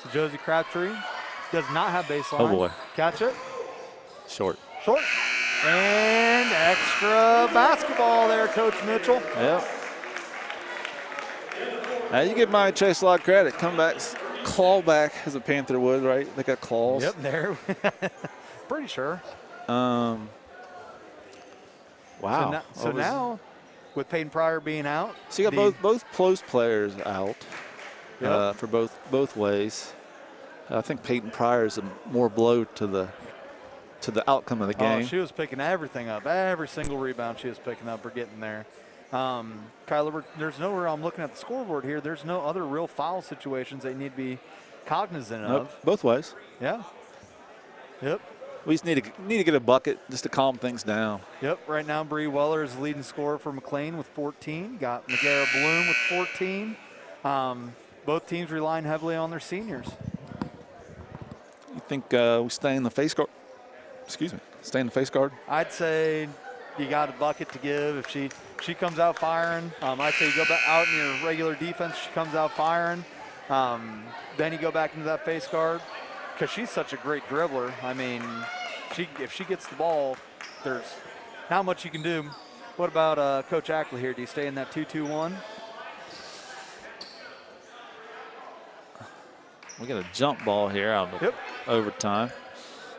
So Josie Crabtree does not have baseline. Oh, boy. Catch it. Short. And extra basketball there, Coach Mitchell. Yep. Now you give Miami Trace a lot of credit. Comebacks, claw back as a Panther would, right? They got claws. Yep, there. Pretty sure. Wow. So now, with Peyton Pryor being out. So you got both post players out Yep. for both ways. I think Peyton Pryor is a more blow to the outcome of the game. Oh, she was picking everything up. Every single rebound she was picking up or getting there. Kyler, there's nowhere, I'm looking at the scoreboard here, there's no other real foul situations they need to be cognizant of. Both ways. Yeah. Yep. We just need to get a bucket just to calm things down. Yep. Right now, Bree Weller is the leading scorer for McClain with 14. Got McGarrett Bloom with 14. Both teams relying heavily on their seniors. You think we stay in the face guard? Excuse me. Stay in the face guard? I'd say you got a bucket to give. If she comes out firing, I'd say you go back out in your regular defense. She comes out firing. Then you go back into that face guard because she's such a great dribbler. I mean, if she gets the ball, there's not much you can do. What about Coach Ackley here? Do you stay in that 2-2-1? We got a jump ball here out of overtime.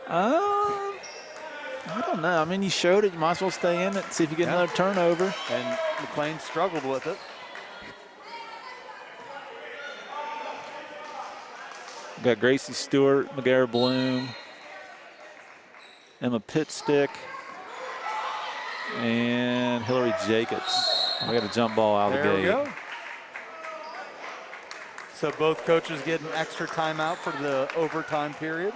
I don't know. I mean, you showed it. You might as well stay in it, see if you get another turnover. And McClain struggled with it. We got Gracie Stewart, McGarrett Bloom, Emma Pitstick, and Hillary Jacobs. We got a jump ball out of the gate. There we go. So both coaches get an extra timeout for the overtime period.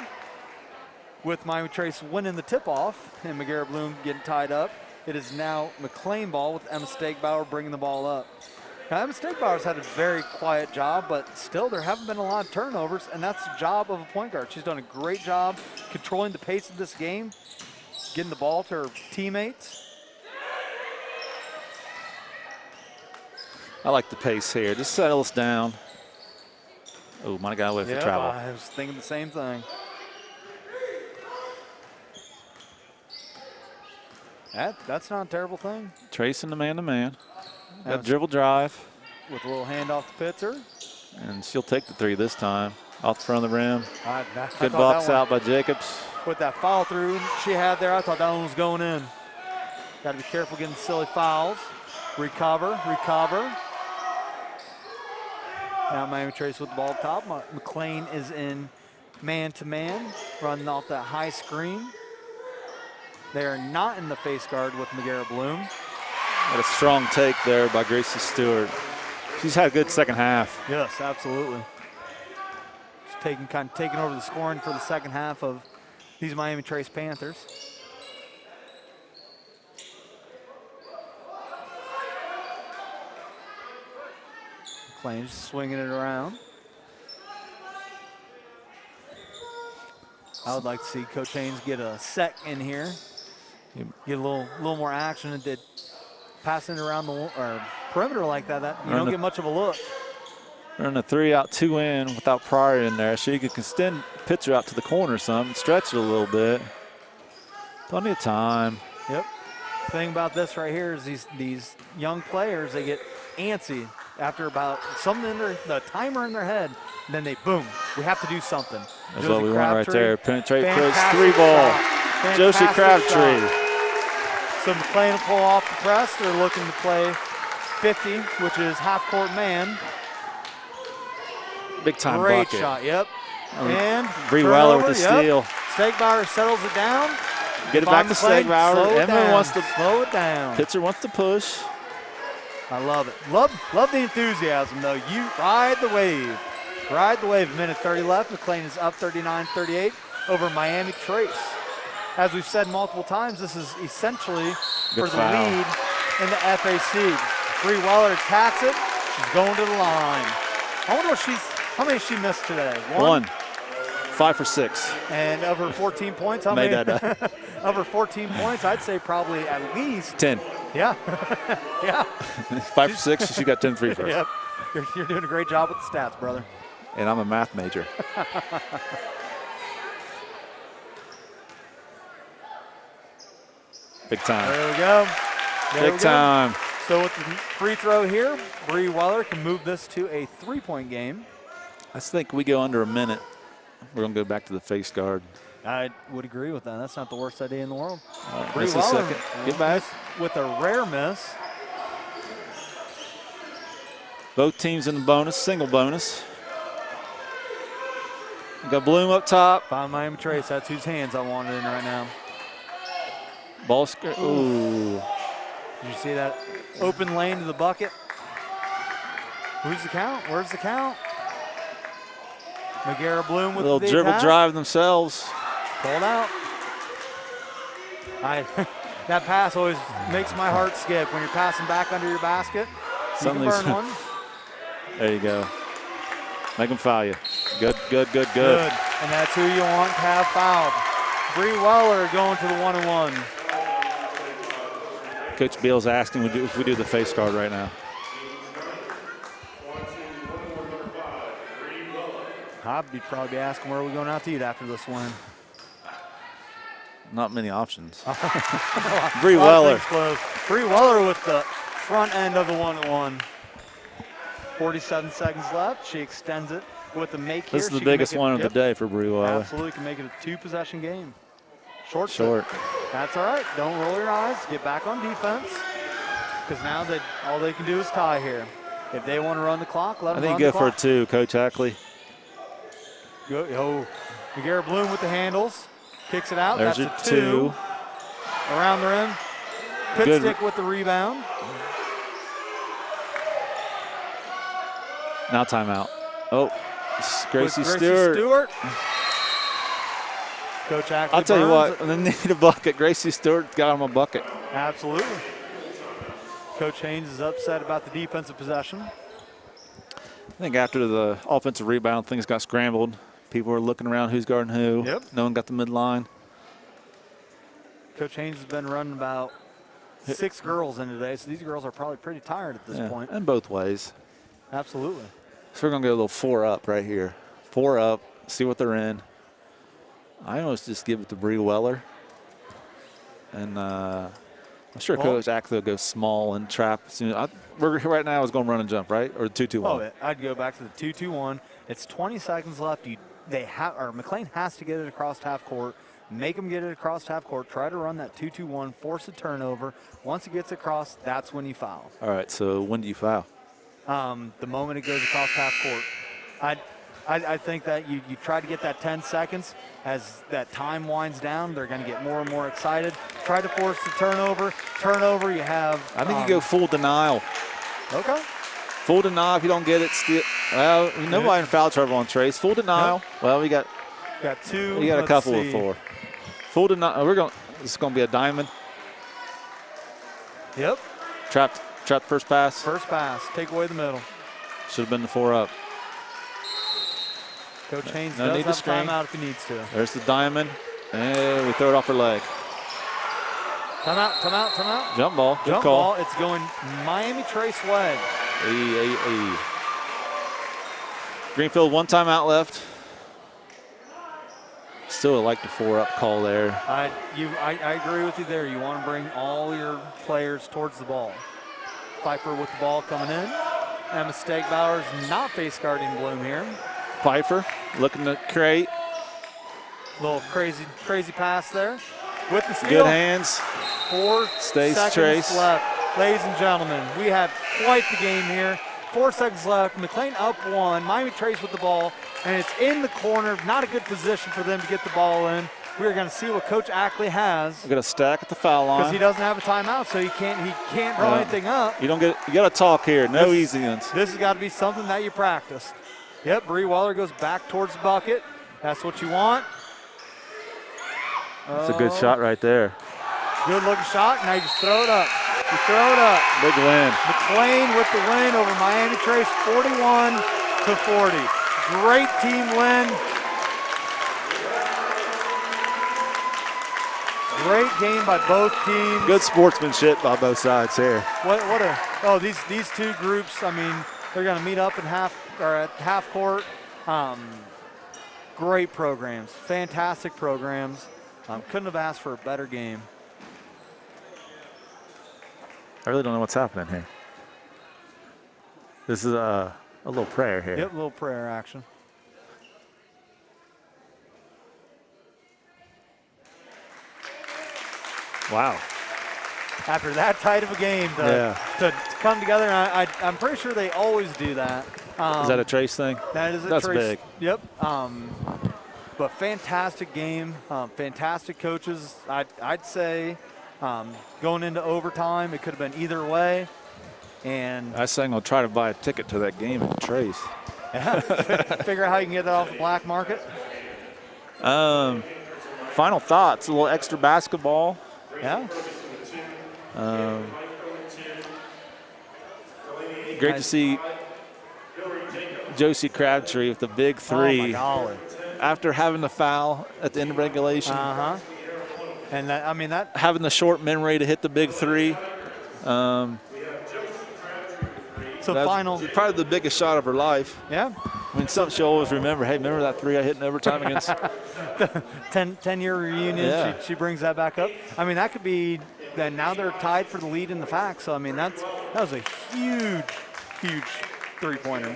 With Miami Trace winning the tip-off and McGarrett Bloom getting tied up, it is now McClain ball with Emma Stegbauer bringing the ball up. Now, Emma Stegbauer's had a very quiet job, but still there haven't been a lot of turnovers, and that's the job of a point guard. She's done a great job controlling the pace of this game, getting the ball to her teammates. I like the pace here. Just settle us down. Oh, might have got away for travel. I was thinking the same thing. That's not a terrible thing. Tracing the man-to-man. Got dribble drive. With a little handoff to Pitzer. And she'll take the 3 this time. Off the front of the rim. Good I box out by Jacobs. With that follow through she had there, I thought that one was going in. Got to be careful getting silly fouls. Recover. Now Miami Trace with the ball top. McClain is in man-to-man, running off that high screen. They are not in the face guard with McGarrett Bloom. Got a strong take there by Gracie Stewart. She's had a good second half. Yes, absolutely. She's taking over the scoring for the second half of these Miami Trace Panthers. McClain swinging it around. I would like to see Coach Haynes get a set in here. Get a little more action and did passing it around the perimeter like that you don't get much of a look. Running a 3 out, 2 in without Pryor in there. So you could extend Pitzer out to the corner some, stretch it a little bit. Plenty of time. Yep. The thing about this right here is these young players, they get antsy. after about something in the timer in their head, and then they boom. We have to do something. That's what we want right there. Penetrate push, fantastic 3-ball. shot. Josie Fantastic Crabtree. shot. So McClain will pull off the press. They're looking to play 50, which is half-court man. Big time Great bucket. shot, yep. And Bree Weller with the turnover, steal. Stegbauer settles it down. Get it back to Stegbauer. Slow it Everyone down. wants to. Slow it down. Pitzer wants to push. I love it. Love the enthusiasm, though. You ride the wave. Ride the wave. Minute 30 left. McClain is up 39-38 over Miami Trace. As we've said multiple times, this is essentially for the lead in the FAC. Bree Weller attacks it. She's going to the line. I wonder how many she missed today? One. 5 for 6. And of her 14 points, how Made many? that up. Of her 14 points, I'd say probably at least 10. Yeah. Yeah. 5 for 6. She got 10 free throws. Yep. You're doing a great job with the stats, brother. And I'm a math major. Big time. There we go. Big time. So with the free throw here, Bree Weller can move this to a 3-point game. I think we go under a minute. We're going to go back to the face guard. I would agree with that. That's not the worst idea in the world. Bree Just a Weller second. Get back. with a rare miss. Both teams in the bonus, single bonus. We got Bloom up top. Find Miami Trace. That's whose hands I want it in right now. Ball skirt. Ooh. Did you see that open lane to the bucket? Who's the count? Where's the count? McGarrett Bloom with a little the dribble attack. drive themselves. Pulled out. That pass always makes my heart skip when you're passing back under your basket. You can burn one. There you go. Make them foul you. Good. And that's who you want to have fouled. Bree Weller going to the 1-1. Coach Beal's asking if we do the face guard right now. I'd probably be asking where are we going out to eat after this win. Not many options. Bree Weller. Bree Weller with the front end of the 1-1. 47 seconds left. She extends it with the make here. This is the biggest one of the day for Bree Weller. Absolutely can make it a 2-possession game. Short. That's all right. Don't roll your eyes. Get back on defense. Because now all they can do is tie here. If they want to run the clock, let them run the clock. I think go for a 2, Coach Hackley. McGarrett Bloom with the handles. Kicks it out. There's That's a 2. Around the rim. Pitstick with the rebound. Now timeout. Oh, Gracie Stewart. Coach Ackley I'll tell you what, when they need a bucket, Gracie Stewart got him a bucket. Absolutely. Coach Haynes is upset about the defensive possession. I think after the offensive rebound, things got scrambled. People were looking around who's guarding who. Yep. No one got the midline. Coach Haynes has been running about 6 girls in today, so these girls are probably pretty tired at this point. And both ways. Absolutely. So we're going to go a little 4 up right here. 4 up, see what they're in. I almost just give it to Bree Weller. And I'm sure Coach Ackley will go small and trap. We're right now is going to run and jump, right? Or 2-2-1. Oh, I'd go back to the 2-2-1. It's 20 seconds left. McClain has to get it across half court. Make them get it across half court. Try to run that 2-2-1. Force a turnover. Once it gets across, that's when you foul. All right. So when do you foul? The moment it goes across half court. I think that you try to get that 10 seconds. As that time winds down, they're going to get more and more excited. Try to force the turnover. You have. I think you go full denial. Okay. Full denial. If you don't get it, still. Well, nobody in foul trouble on Trace. Full denial. Nope. Well, we got 2. We got a couple of 4. Full denial. This is going to be a diamond. Yep. Trapped first pass. First pass. Take away the middle. Should have been the 4 up. Coach Haynes does have timeout if he needs to. There's the diamond. And we throw it off her leg. Timeout. Jump ball. Good Jump call. ball. It's going Miami Trace way. Greenfield, 1 timeout left. Still like the 4 up call there. I agree with you there. You want to bring all your players towards the ball. Pfeiffer with the ball coming in. Emma Stegbauer's not face guarding Bloom here. Pfeiffer looking to create. Little crazy pass there. With the steal. Good hands. 4 Stays seconds Trace. left. Ladies and gentlemen, we have quite the game here. 4 seconds left. McClain up 1. Miami Trace with the ball, and it's in the corner. Not a good position for them to get the ball in. We're going to see what Coach Ackley has. We're going to stack at the foul line. Because he doesn't have a timeout, so he can't roll anything up. You got to talk here. No easy ones. This has got to be something that you practiced. Yep, Bree Weller goes back towards the bucket. That's what you want. That's a good shot right there. Good looking shot. Now you just throw it up. You throw it up. Big win. McClain with the win over Miami Trace, 41-40. Great team win. Great game by both teams. Good sportsmanship by both sides here. These two groups, I mean, they're going to meet up at half court. Great programs, fantastic programs. Couldn't have asked for a better game. I really don't know what's happening here. This is a little prayer here. Yep, a little prayer action. Wow. After that tight of a game to come together, and I'm pretty sure they always do that. Is that a Trace thing? That's Trace. Big. Yep. But fantastic game, fantastic coaches. I'd say going into overtime, it could have been either way. And I say I'm going to try to buy a ticket to that game at Trace. Yeah, figure out how you can get that off the black market. Final thoughts, a little extra basketball. Yeah. Great to see Josie Crabtree with the big three. Oh my golly. After having the foul at the end of regulation. And that having the short memory to hit the big three. Probably the biggest shot of her life. Yeah. I mean, something she'll always remember. Hey, remember that three I hit in overtime against? 10-year reunion. Yeah. She brings that back up. I mean, that could be that now they're tied for the lead in the FAC. So I mean, that was a huge three-pointer.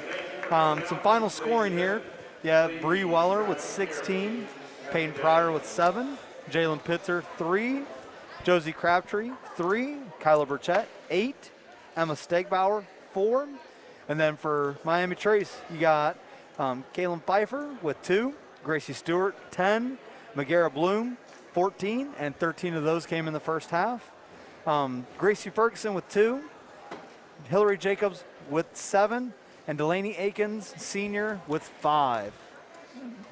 Some final scoring here. Yeah, Bree Weller with 16, Peyton Pryor with 7, Jalen Pitzer 3, Josie Crabtree 3, Kyla Burchett 8, Emma Stegbauer 4, and then for Miami Trace you got Kaylin Pfeiffer with 2, Gracie Stewart 10, Megara Bloom 14, and 13 of those came in the first half. Gracie Ferguson with 2, Hillary Jacobs with 7, and Delaney Akins, senior, with 5.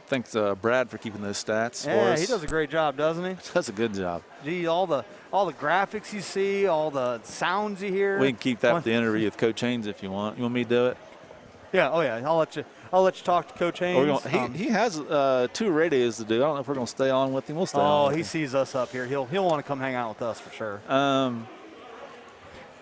Thanks, Brad, for keeping those stats for us. Yeah, he does a great job, doesn't he? Does a good job. Gee, all the graphics you see, all the sounds you hear. We can keep that with the interview with Coach Haynes if you want. You want me to do it? Yeah. Oh yeah. I'll let you talk to Coach Haynes. He has 2 radios to do. I don't know if we're going to stay on with him. We'll stay on. Oh, with he him. sees us up here. He'll want to come hang out with us for sure. So wow.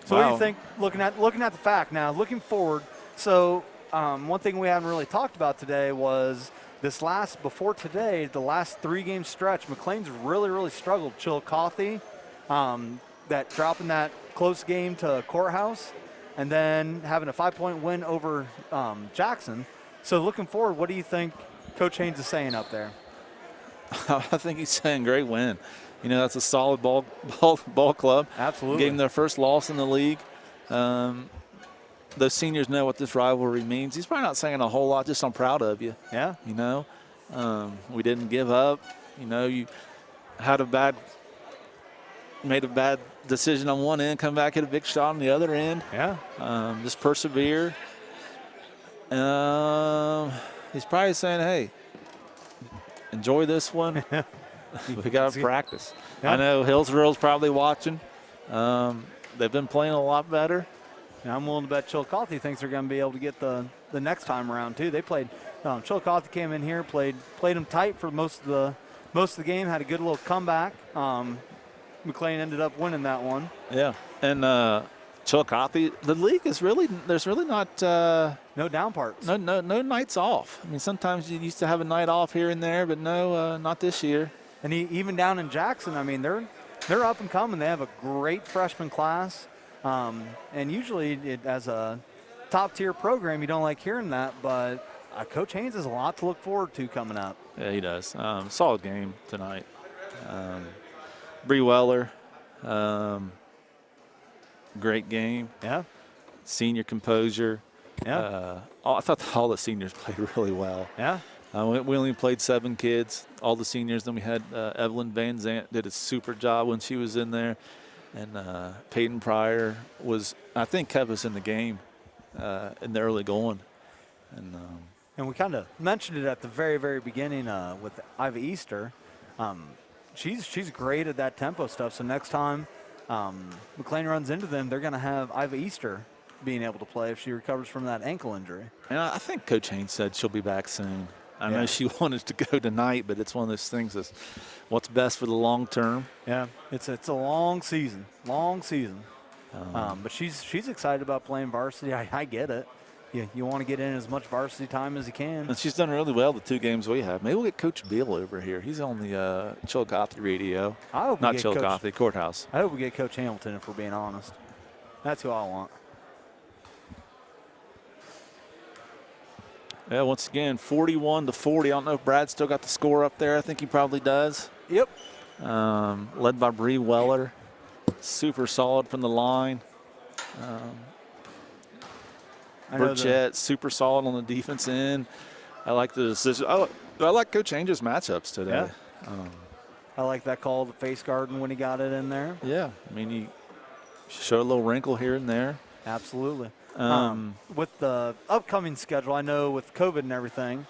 what do you think? Looking at the FAC now, looking forward. So one thing we haven't really talked about today was before today, the last 3-game stretch, McClain's really struggled. Chillicothe, that dropping that close game to Courthouse, and then having a 5-point win over Jackson. So looking forward, what do you think Coach Haynes is saying up there? I think he's saying great win. You know, that's a solid ball club. Absolutely. Gave them their first loss in the league. Those seniors know what this rivalry means. He's probably not saying a whole lot, just I'm proud of you. Yeah. You know, we didn't give up. You know, you made a bad decision on one end, come back, hit a big shot on the other end. Yeah. Just persevere. He's probably saying, hey, enjoy this one. We got to practice. Yeah. I know Hillsboro's probably watching. They've been playing a lot better. And I'm willing to bet Chillicothe thinks they're going to be able to get the next time around too. They played. Chillicothe came in here, played them tight for most of the game. Had a good little comeback. McClain ended up winning that one. Yeah, and Chillicothe, the league is there's really not no down parts. No nights off. I mean, sometimes you used to have a night off here and there, but no, not this year. And even down in Jackson, I mean, they're up and coming. They have a great freshman class. And usually as a top-tier program, you don't like hearing that, but Coach Haynes has a lot to look forward to coming up. Yeah, he does. Solid game tonight. Bree Weller, great game. Yeah. Senior composure. Yeah. I thought all the seniors played really well. Yeah. We only played 7 kids, all the seniors. Then we had Evelyn Van Zant did a super job when she was in there. And Peyton Pryor I think, kept us in the game in the early going. And we kind of mentioned it at the very, very beginning with Iva Easter. She's great at that tempo stuff. So next time McClain runs into them, they're going to have Iva Easter being able to play if she recovers from that ankle injury. And I think Coach Haynes said she'll be back soon. I know she wanted to go tonight, but it's one of those things that's what's best for the long term. Yeah, it's a long season, but she's excited about playing varsity. I get it. You want to get in as much varsity time as you can. And she's done really well the 2 games we have. Maybe we'll get Coach Beal over here. He's on the Chillicothe radio. Not Chillicothe, Courthouse. I hope we get Coach Hamilton if we're being honest. That's who I want. Yeah, once again, 41-40. I don't know if Brad still got the score up there. I think he probably does. Yep. Led by Bree Weller. Super solid from the line. Burchett, super solid on the defense end. I like the decision. I like Coach Ainge's matchups today. Yeah. I like that call to face Garden when he got it in there. Yeah. I mean, he showed a little wrinkle here and there. Absolutely. With the upcoming schedule, I know with COVID and everything,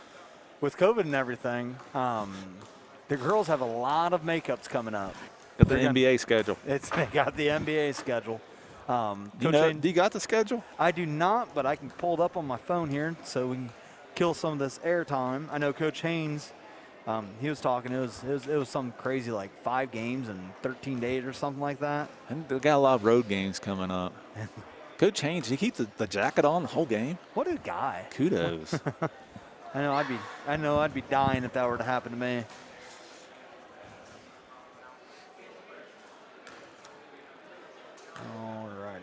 the girls have a lot of makeups coming up. Got the NBA schedule. They got the NBA schedule. Do you got the schedule? I do not, but I can pull it up on my phone here so we can kill some of this airtime. I know Coach Haynes, he was talking. It was something crazy like 5 games in 13 days or something like that. And they got a lot of road games coming up. Coach Haynes, did he keep the jacket on the whole game? What a guy! Kudos. I know I'd be dying if that were to happen to me. Alrighty.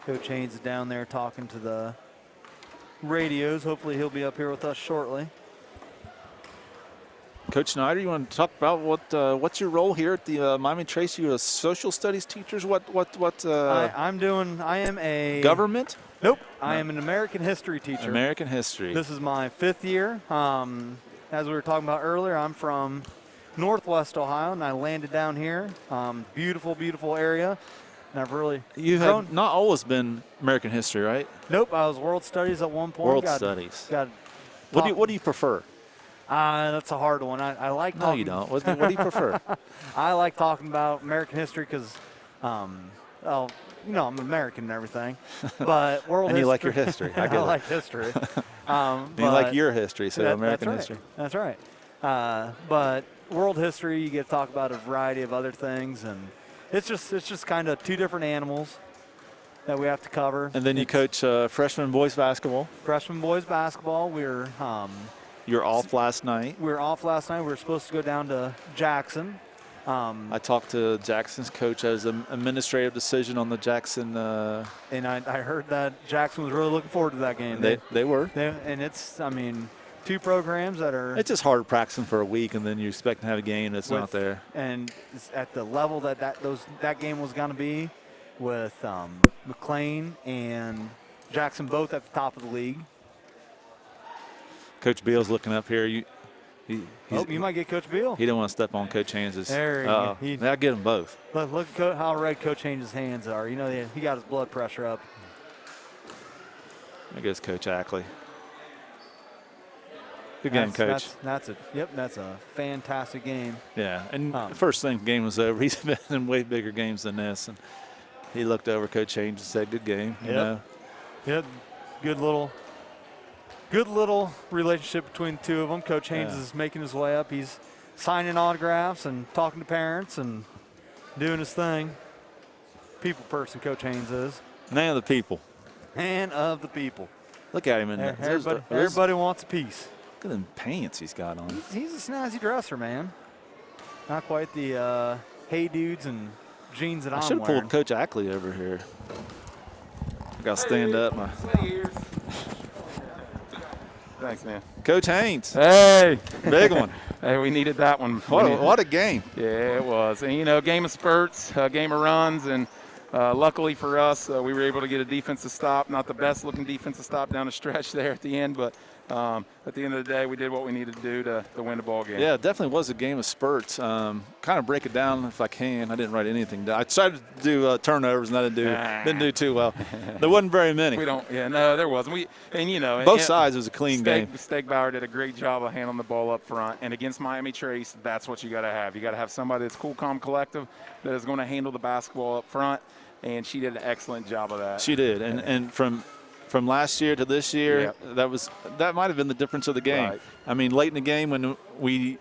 Coach Haynes is down there talking to the radios. Hopefully he'll be up here with us shortly. Coach Snyder, you want to talk about what's your role here at the Miami Tracy? You're a social studies teachers. I am a government. Nope. No. I am an American history teacher. American history. This is my 5th year. As we were talking about earlier, I'm from Northwest Ohio, and I landed down here. Beautiful, beautiful area. And I've really have not always been American history, right? Nope. I was world studies at one point. World studies. What do you prefer? That's a hard one. I like talking. No, you don't. What do you prefer? I like talking about American history because, I'm American and everything. But world history. And you like your history. I get I like history. You like your history, so American history. That's right. But world history, you get to talk about a variety of other things, and it's just kind of 2 different animals that we have to cover. And then you coach freshman boys basketball. Freshman boys basketball. You're off last night. We were off last night. We were supposed to go down to Jackson. I talked to Jackson's coach as an administrative decision on the Jackson. And I heard that Jackson was really looking forward to that game. They were. And it's, 2 programs that are. It's just hard practicing for a week, and then you expect to have a game that's not there. And it's at the level that game was going to be, with McClain and Jackson both at the top of the league. Coach Beal's looking up here. You might get Coach Beal. He didn't want to step on Coach Haynes'. There I'll get them both. Look at how red Coach Haynes' hands are. He got his blood pressure up. There goes Coach Ackley. Good game, Coach. That's a fantastic game. Yeah, and first thing the game was over. He's been in way bigger games than this, and he looked over Coach Haynes and said, "Good game." Yep. Good little relationship between the 2 of them. Coach Haynes is making his way up. He's signing autographs and talking to parents and doing his thing. People person, Coach Haynes is. Man of the people. Man of the people. Look at him in there. Everybody wants a piece. Look at them pants he's got on. He's a snazzy dresser, man. Not quite the hey dudes and jeans that I I'm should have wearing. pulled Coach Ackley over here. I got to stand up. Thanks, man. Coach Haynes. Hey. Big one. Hey, we needed that one. What a game. Yeah, it was. And, game of spurts, game of runs, and luckily for us, we were able to get a defensive stop. Not the best-looking defensive stop down the stretch there at the end, but at the end of the day, we did what we needed to do to win the ball game. Yeah, it definitely was a game of spurts. Kind of break it down if I can. I didn't write anything down. I tried to do turnovers, and I didn't do too well. There wasn't very many. No, there wasn't. Both sides, it was a clean game. Stegbauer did a great job of handling the ball up front, and against Miami Trace, that's what you got to have. You got to have somebody that's cool, calm, collective, that is going to handle the basketball up front, and she did an excellent job of that. She did, and from last year to this year, that might have been the difference of the game. Right. I mean, late in the game when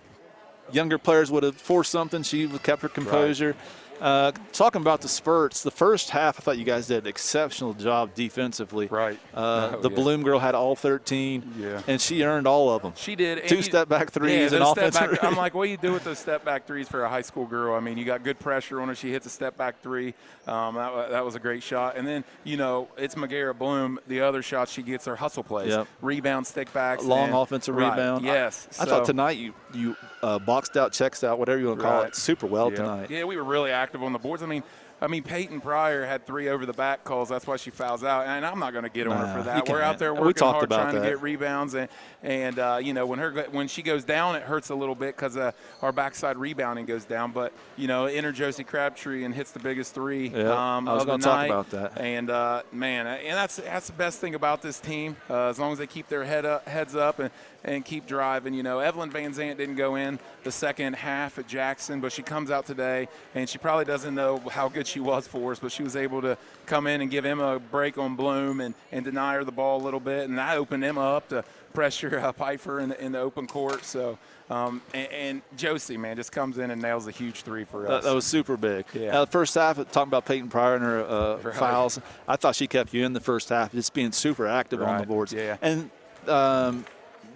younger players would have forced something, she kept her composure. Right. Talking about the spurts, the first half, I thought you guys did an exceptional job defensively. Right. The Bloom girl had all 13, and she earned all of them. She did. Two step-back threes and offensive. I'm like, what do you do with those step-back threes for a high school girl? I mean, you got good pressure on her. She hits a step-back three. That was a great shot. And then, it's McGarrett Bloom. The other shot she gets are hustle plays. Yep. Rebound, stick-backs. Long offensive rebound. Yes. I thought tonight you boxed out, checks out, whatever you want to call it, super well tonight. Yeah, we were really active on the boards. I mean, Peyton Pryor had 3 over-the-back calls. That's why she fouls out, and I'm not going to get on her for that. We're out there working hard trying to get rebounds, and when she goes down, it hurts a little bit because our backside rebounding goes down. But enter Josie Crabtree and hits the biggest three I was going to talk about that. And and that's the best thing about this team. As long as they keep their heads up and keep driving. Evelyn Van Zant didn't go in the second half at Jackson, but she comes out today, and she probably doesn't know how good she was for us, but she was able to come in and give Emma a break on Bloom and deny her the ball a little bit, and that opened Emma up to pressure Pfeiffer in the open court. So, and Josie, man, just comes in and nails a huge three for us. That was super big. Yeah. The first half, talking about Peyton Pryor and her fouls, I thought she kept you in the first half, just being super active on the boards. Yeah. And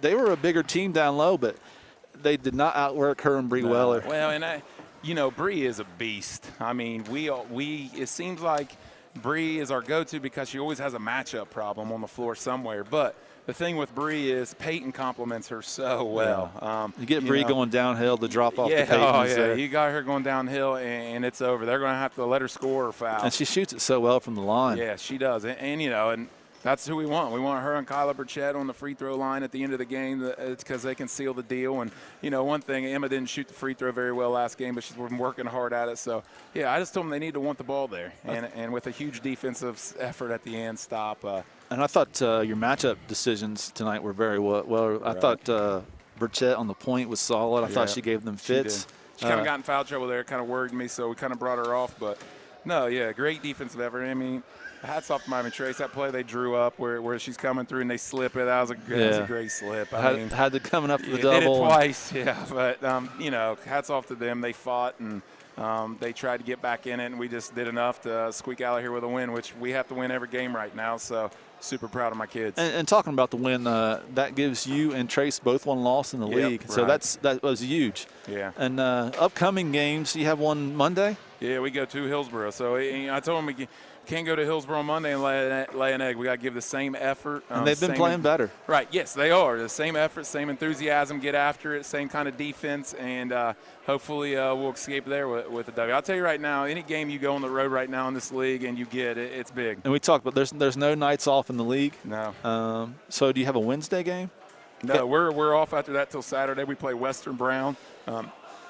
they were a bigger team down low, but they did not outwork her and Bree Weller. Well, and Bree is a beast. I mean, it seems like Bree is our go-to because she always has a matchup problem on the floor somewhere. But the thing with Bree is Peyton compliments her so well. Yeah. You get Bree going downhill to drop off the Peyton. You got her going downhill, and it's over. They're going to have to let her score or foul. And she shoots it so well from the line. Yeah, she does. And that's who we want. We want her and Kyla Burchett on the free throw line at the end of the game. It's because they can seal the deal. And, one thing, Emma didn't shoot the free throw very well last game, but she's been working hard at it. So, I just told them they need to want the ball there. And with a huge defensive effort at the end, stop. And I thought your matchup decisions tonight were very well. I thought Burchett on the point was solid. I thought she gave them fits. She kind of got in foul trouble there. Kind of worried me, so we kind of brought her off. But, no, great defensive effort. I mean, hats off to Miami Trace. That play they drew up where she's coming through and they slip it. That was a great slip. I mean, had to coming up for the double. Did it twice, But, hats off to them. They fought and they tried to get back in it, and we just did enough to squeak out of here with a win, which we have to win every game right now. So, super proud of my kids. And talking about the win, that gives you and Trace both one loss in the league. So that was huge. Yeah. And upcoming games, you have one Monday? Yeah, we go to Hillsborough. So I told them we can't go to Hillsborough on Monday and lay an egg. We got to give the same effort. And they've been playing better. Right, yes, they are. The same effort, same enthusiasm, get after it, same kind of defense, and hopefully we'll escape there with a W. I'll tell you right now, any game you go on the road right now in this league and you get it, it's big. And we talked about there's no nights off in the league. No. So do you have a Wednesday game? No, we're off after that till Saturday. We play Western Brown.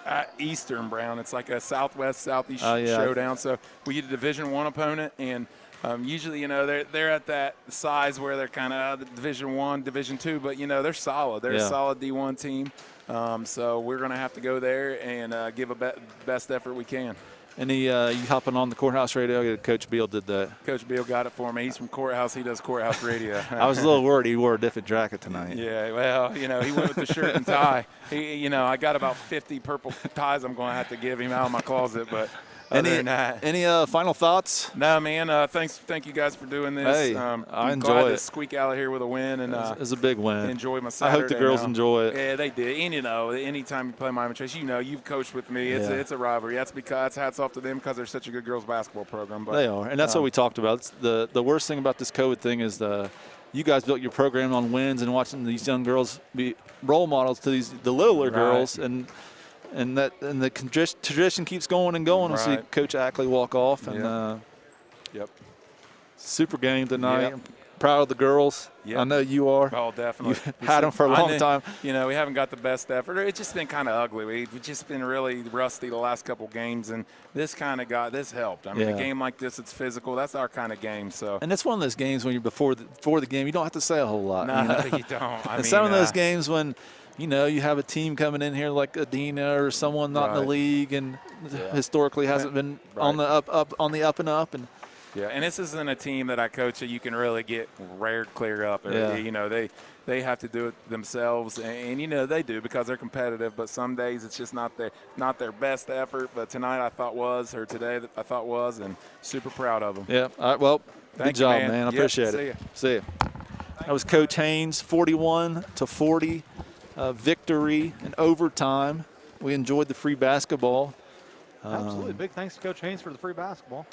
At Eastern Brown. It's like a Southwest-Southeast showdown. So we get a Division I opponent, and usually, they're at that size where they're kind of Division I, Division II, but, they're solid. They're a solid D1 team. So we're going to have to go there and give a best effort we can. And you hopping on the Courthouse radio? Coach Beal did that. Coach Beal got it for me. He's from Courthouse. He does Courthouse radio. I was a little worried he wore a different jacket tonight. Yeah, well, he went with the shirt and tie. I got about 50 purple ties I'm going to have to give him out of my closet, but Any final thoughts? No, man. Thank you guys for doing this. Hey, I'm I glad enjoy to it. squeak out of here with a win, and It's a big win. enjoy my I Saturday. hope the girls enjoy it. Yeah, they did. And anytime you play Miami Trace, you've coached with me. It's a rivalry. That's because hats off to them because they're such a good girls basketball program. But they are, and that's what we talked about. It's the worst thing about this COVID thing is you guys built your program on wins and watching these young girls be role models to the littler girls, and the tradition keeps going and going. We'll see Coach Ackley walk off, and super game tonight. Yep. I'm proud of the girls. Yep. I know you are. Oh, definitely. You've had them for a long time. We haven't got the best effort. It's just been kind of ugly. We've just been really rusty the last couple games, and this helped. I mean, a game like this, it's physical. That's our kind of game. So. And it's one of those games when you're before the game, you don't have to say a whole lot. No, you don't. Some of those games when you have a team coming in here like Adina or someone not in the league and historically hasn't been on the up and up. And yeah, and this isn't a team that I coach that you can really get clear up. Yeah. They have to do it themselves, and they do because they're competitive. But some days it's just not their best effort. But tonight I thought was, or today I thought was, and super proud of them. Yeah. All right. Well, good job, man. I appreciate it. See you. That was Coach Haynes, 41-40. Victory in overtime. We enjoyed the free basketball. Absolutely. Big thanks to Coach Haynes for the free basketball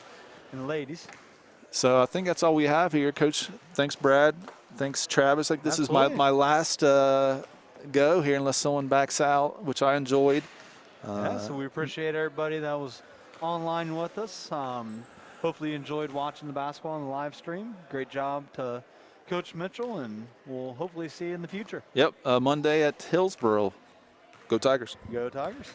and the ladies. So I think that's all we have here. Coach, thanks, Brad. Thanks, Travis. This is my last go here unless someone backs out, which I enjoyed. So we appreciate everybody that was online with us. Hopefully you enjoyed watching the basketball on the live stream. Great job to Coach Mitchell, and we'll hopefully see you in the future. Yep, Monday at Hillsboro. Go Tigers. Go Tigers.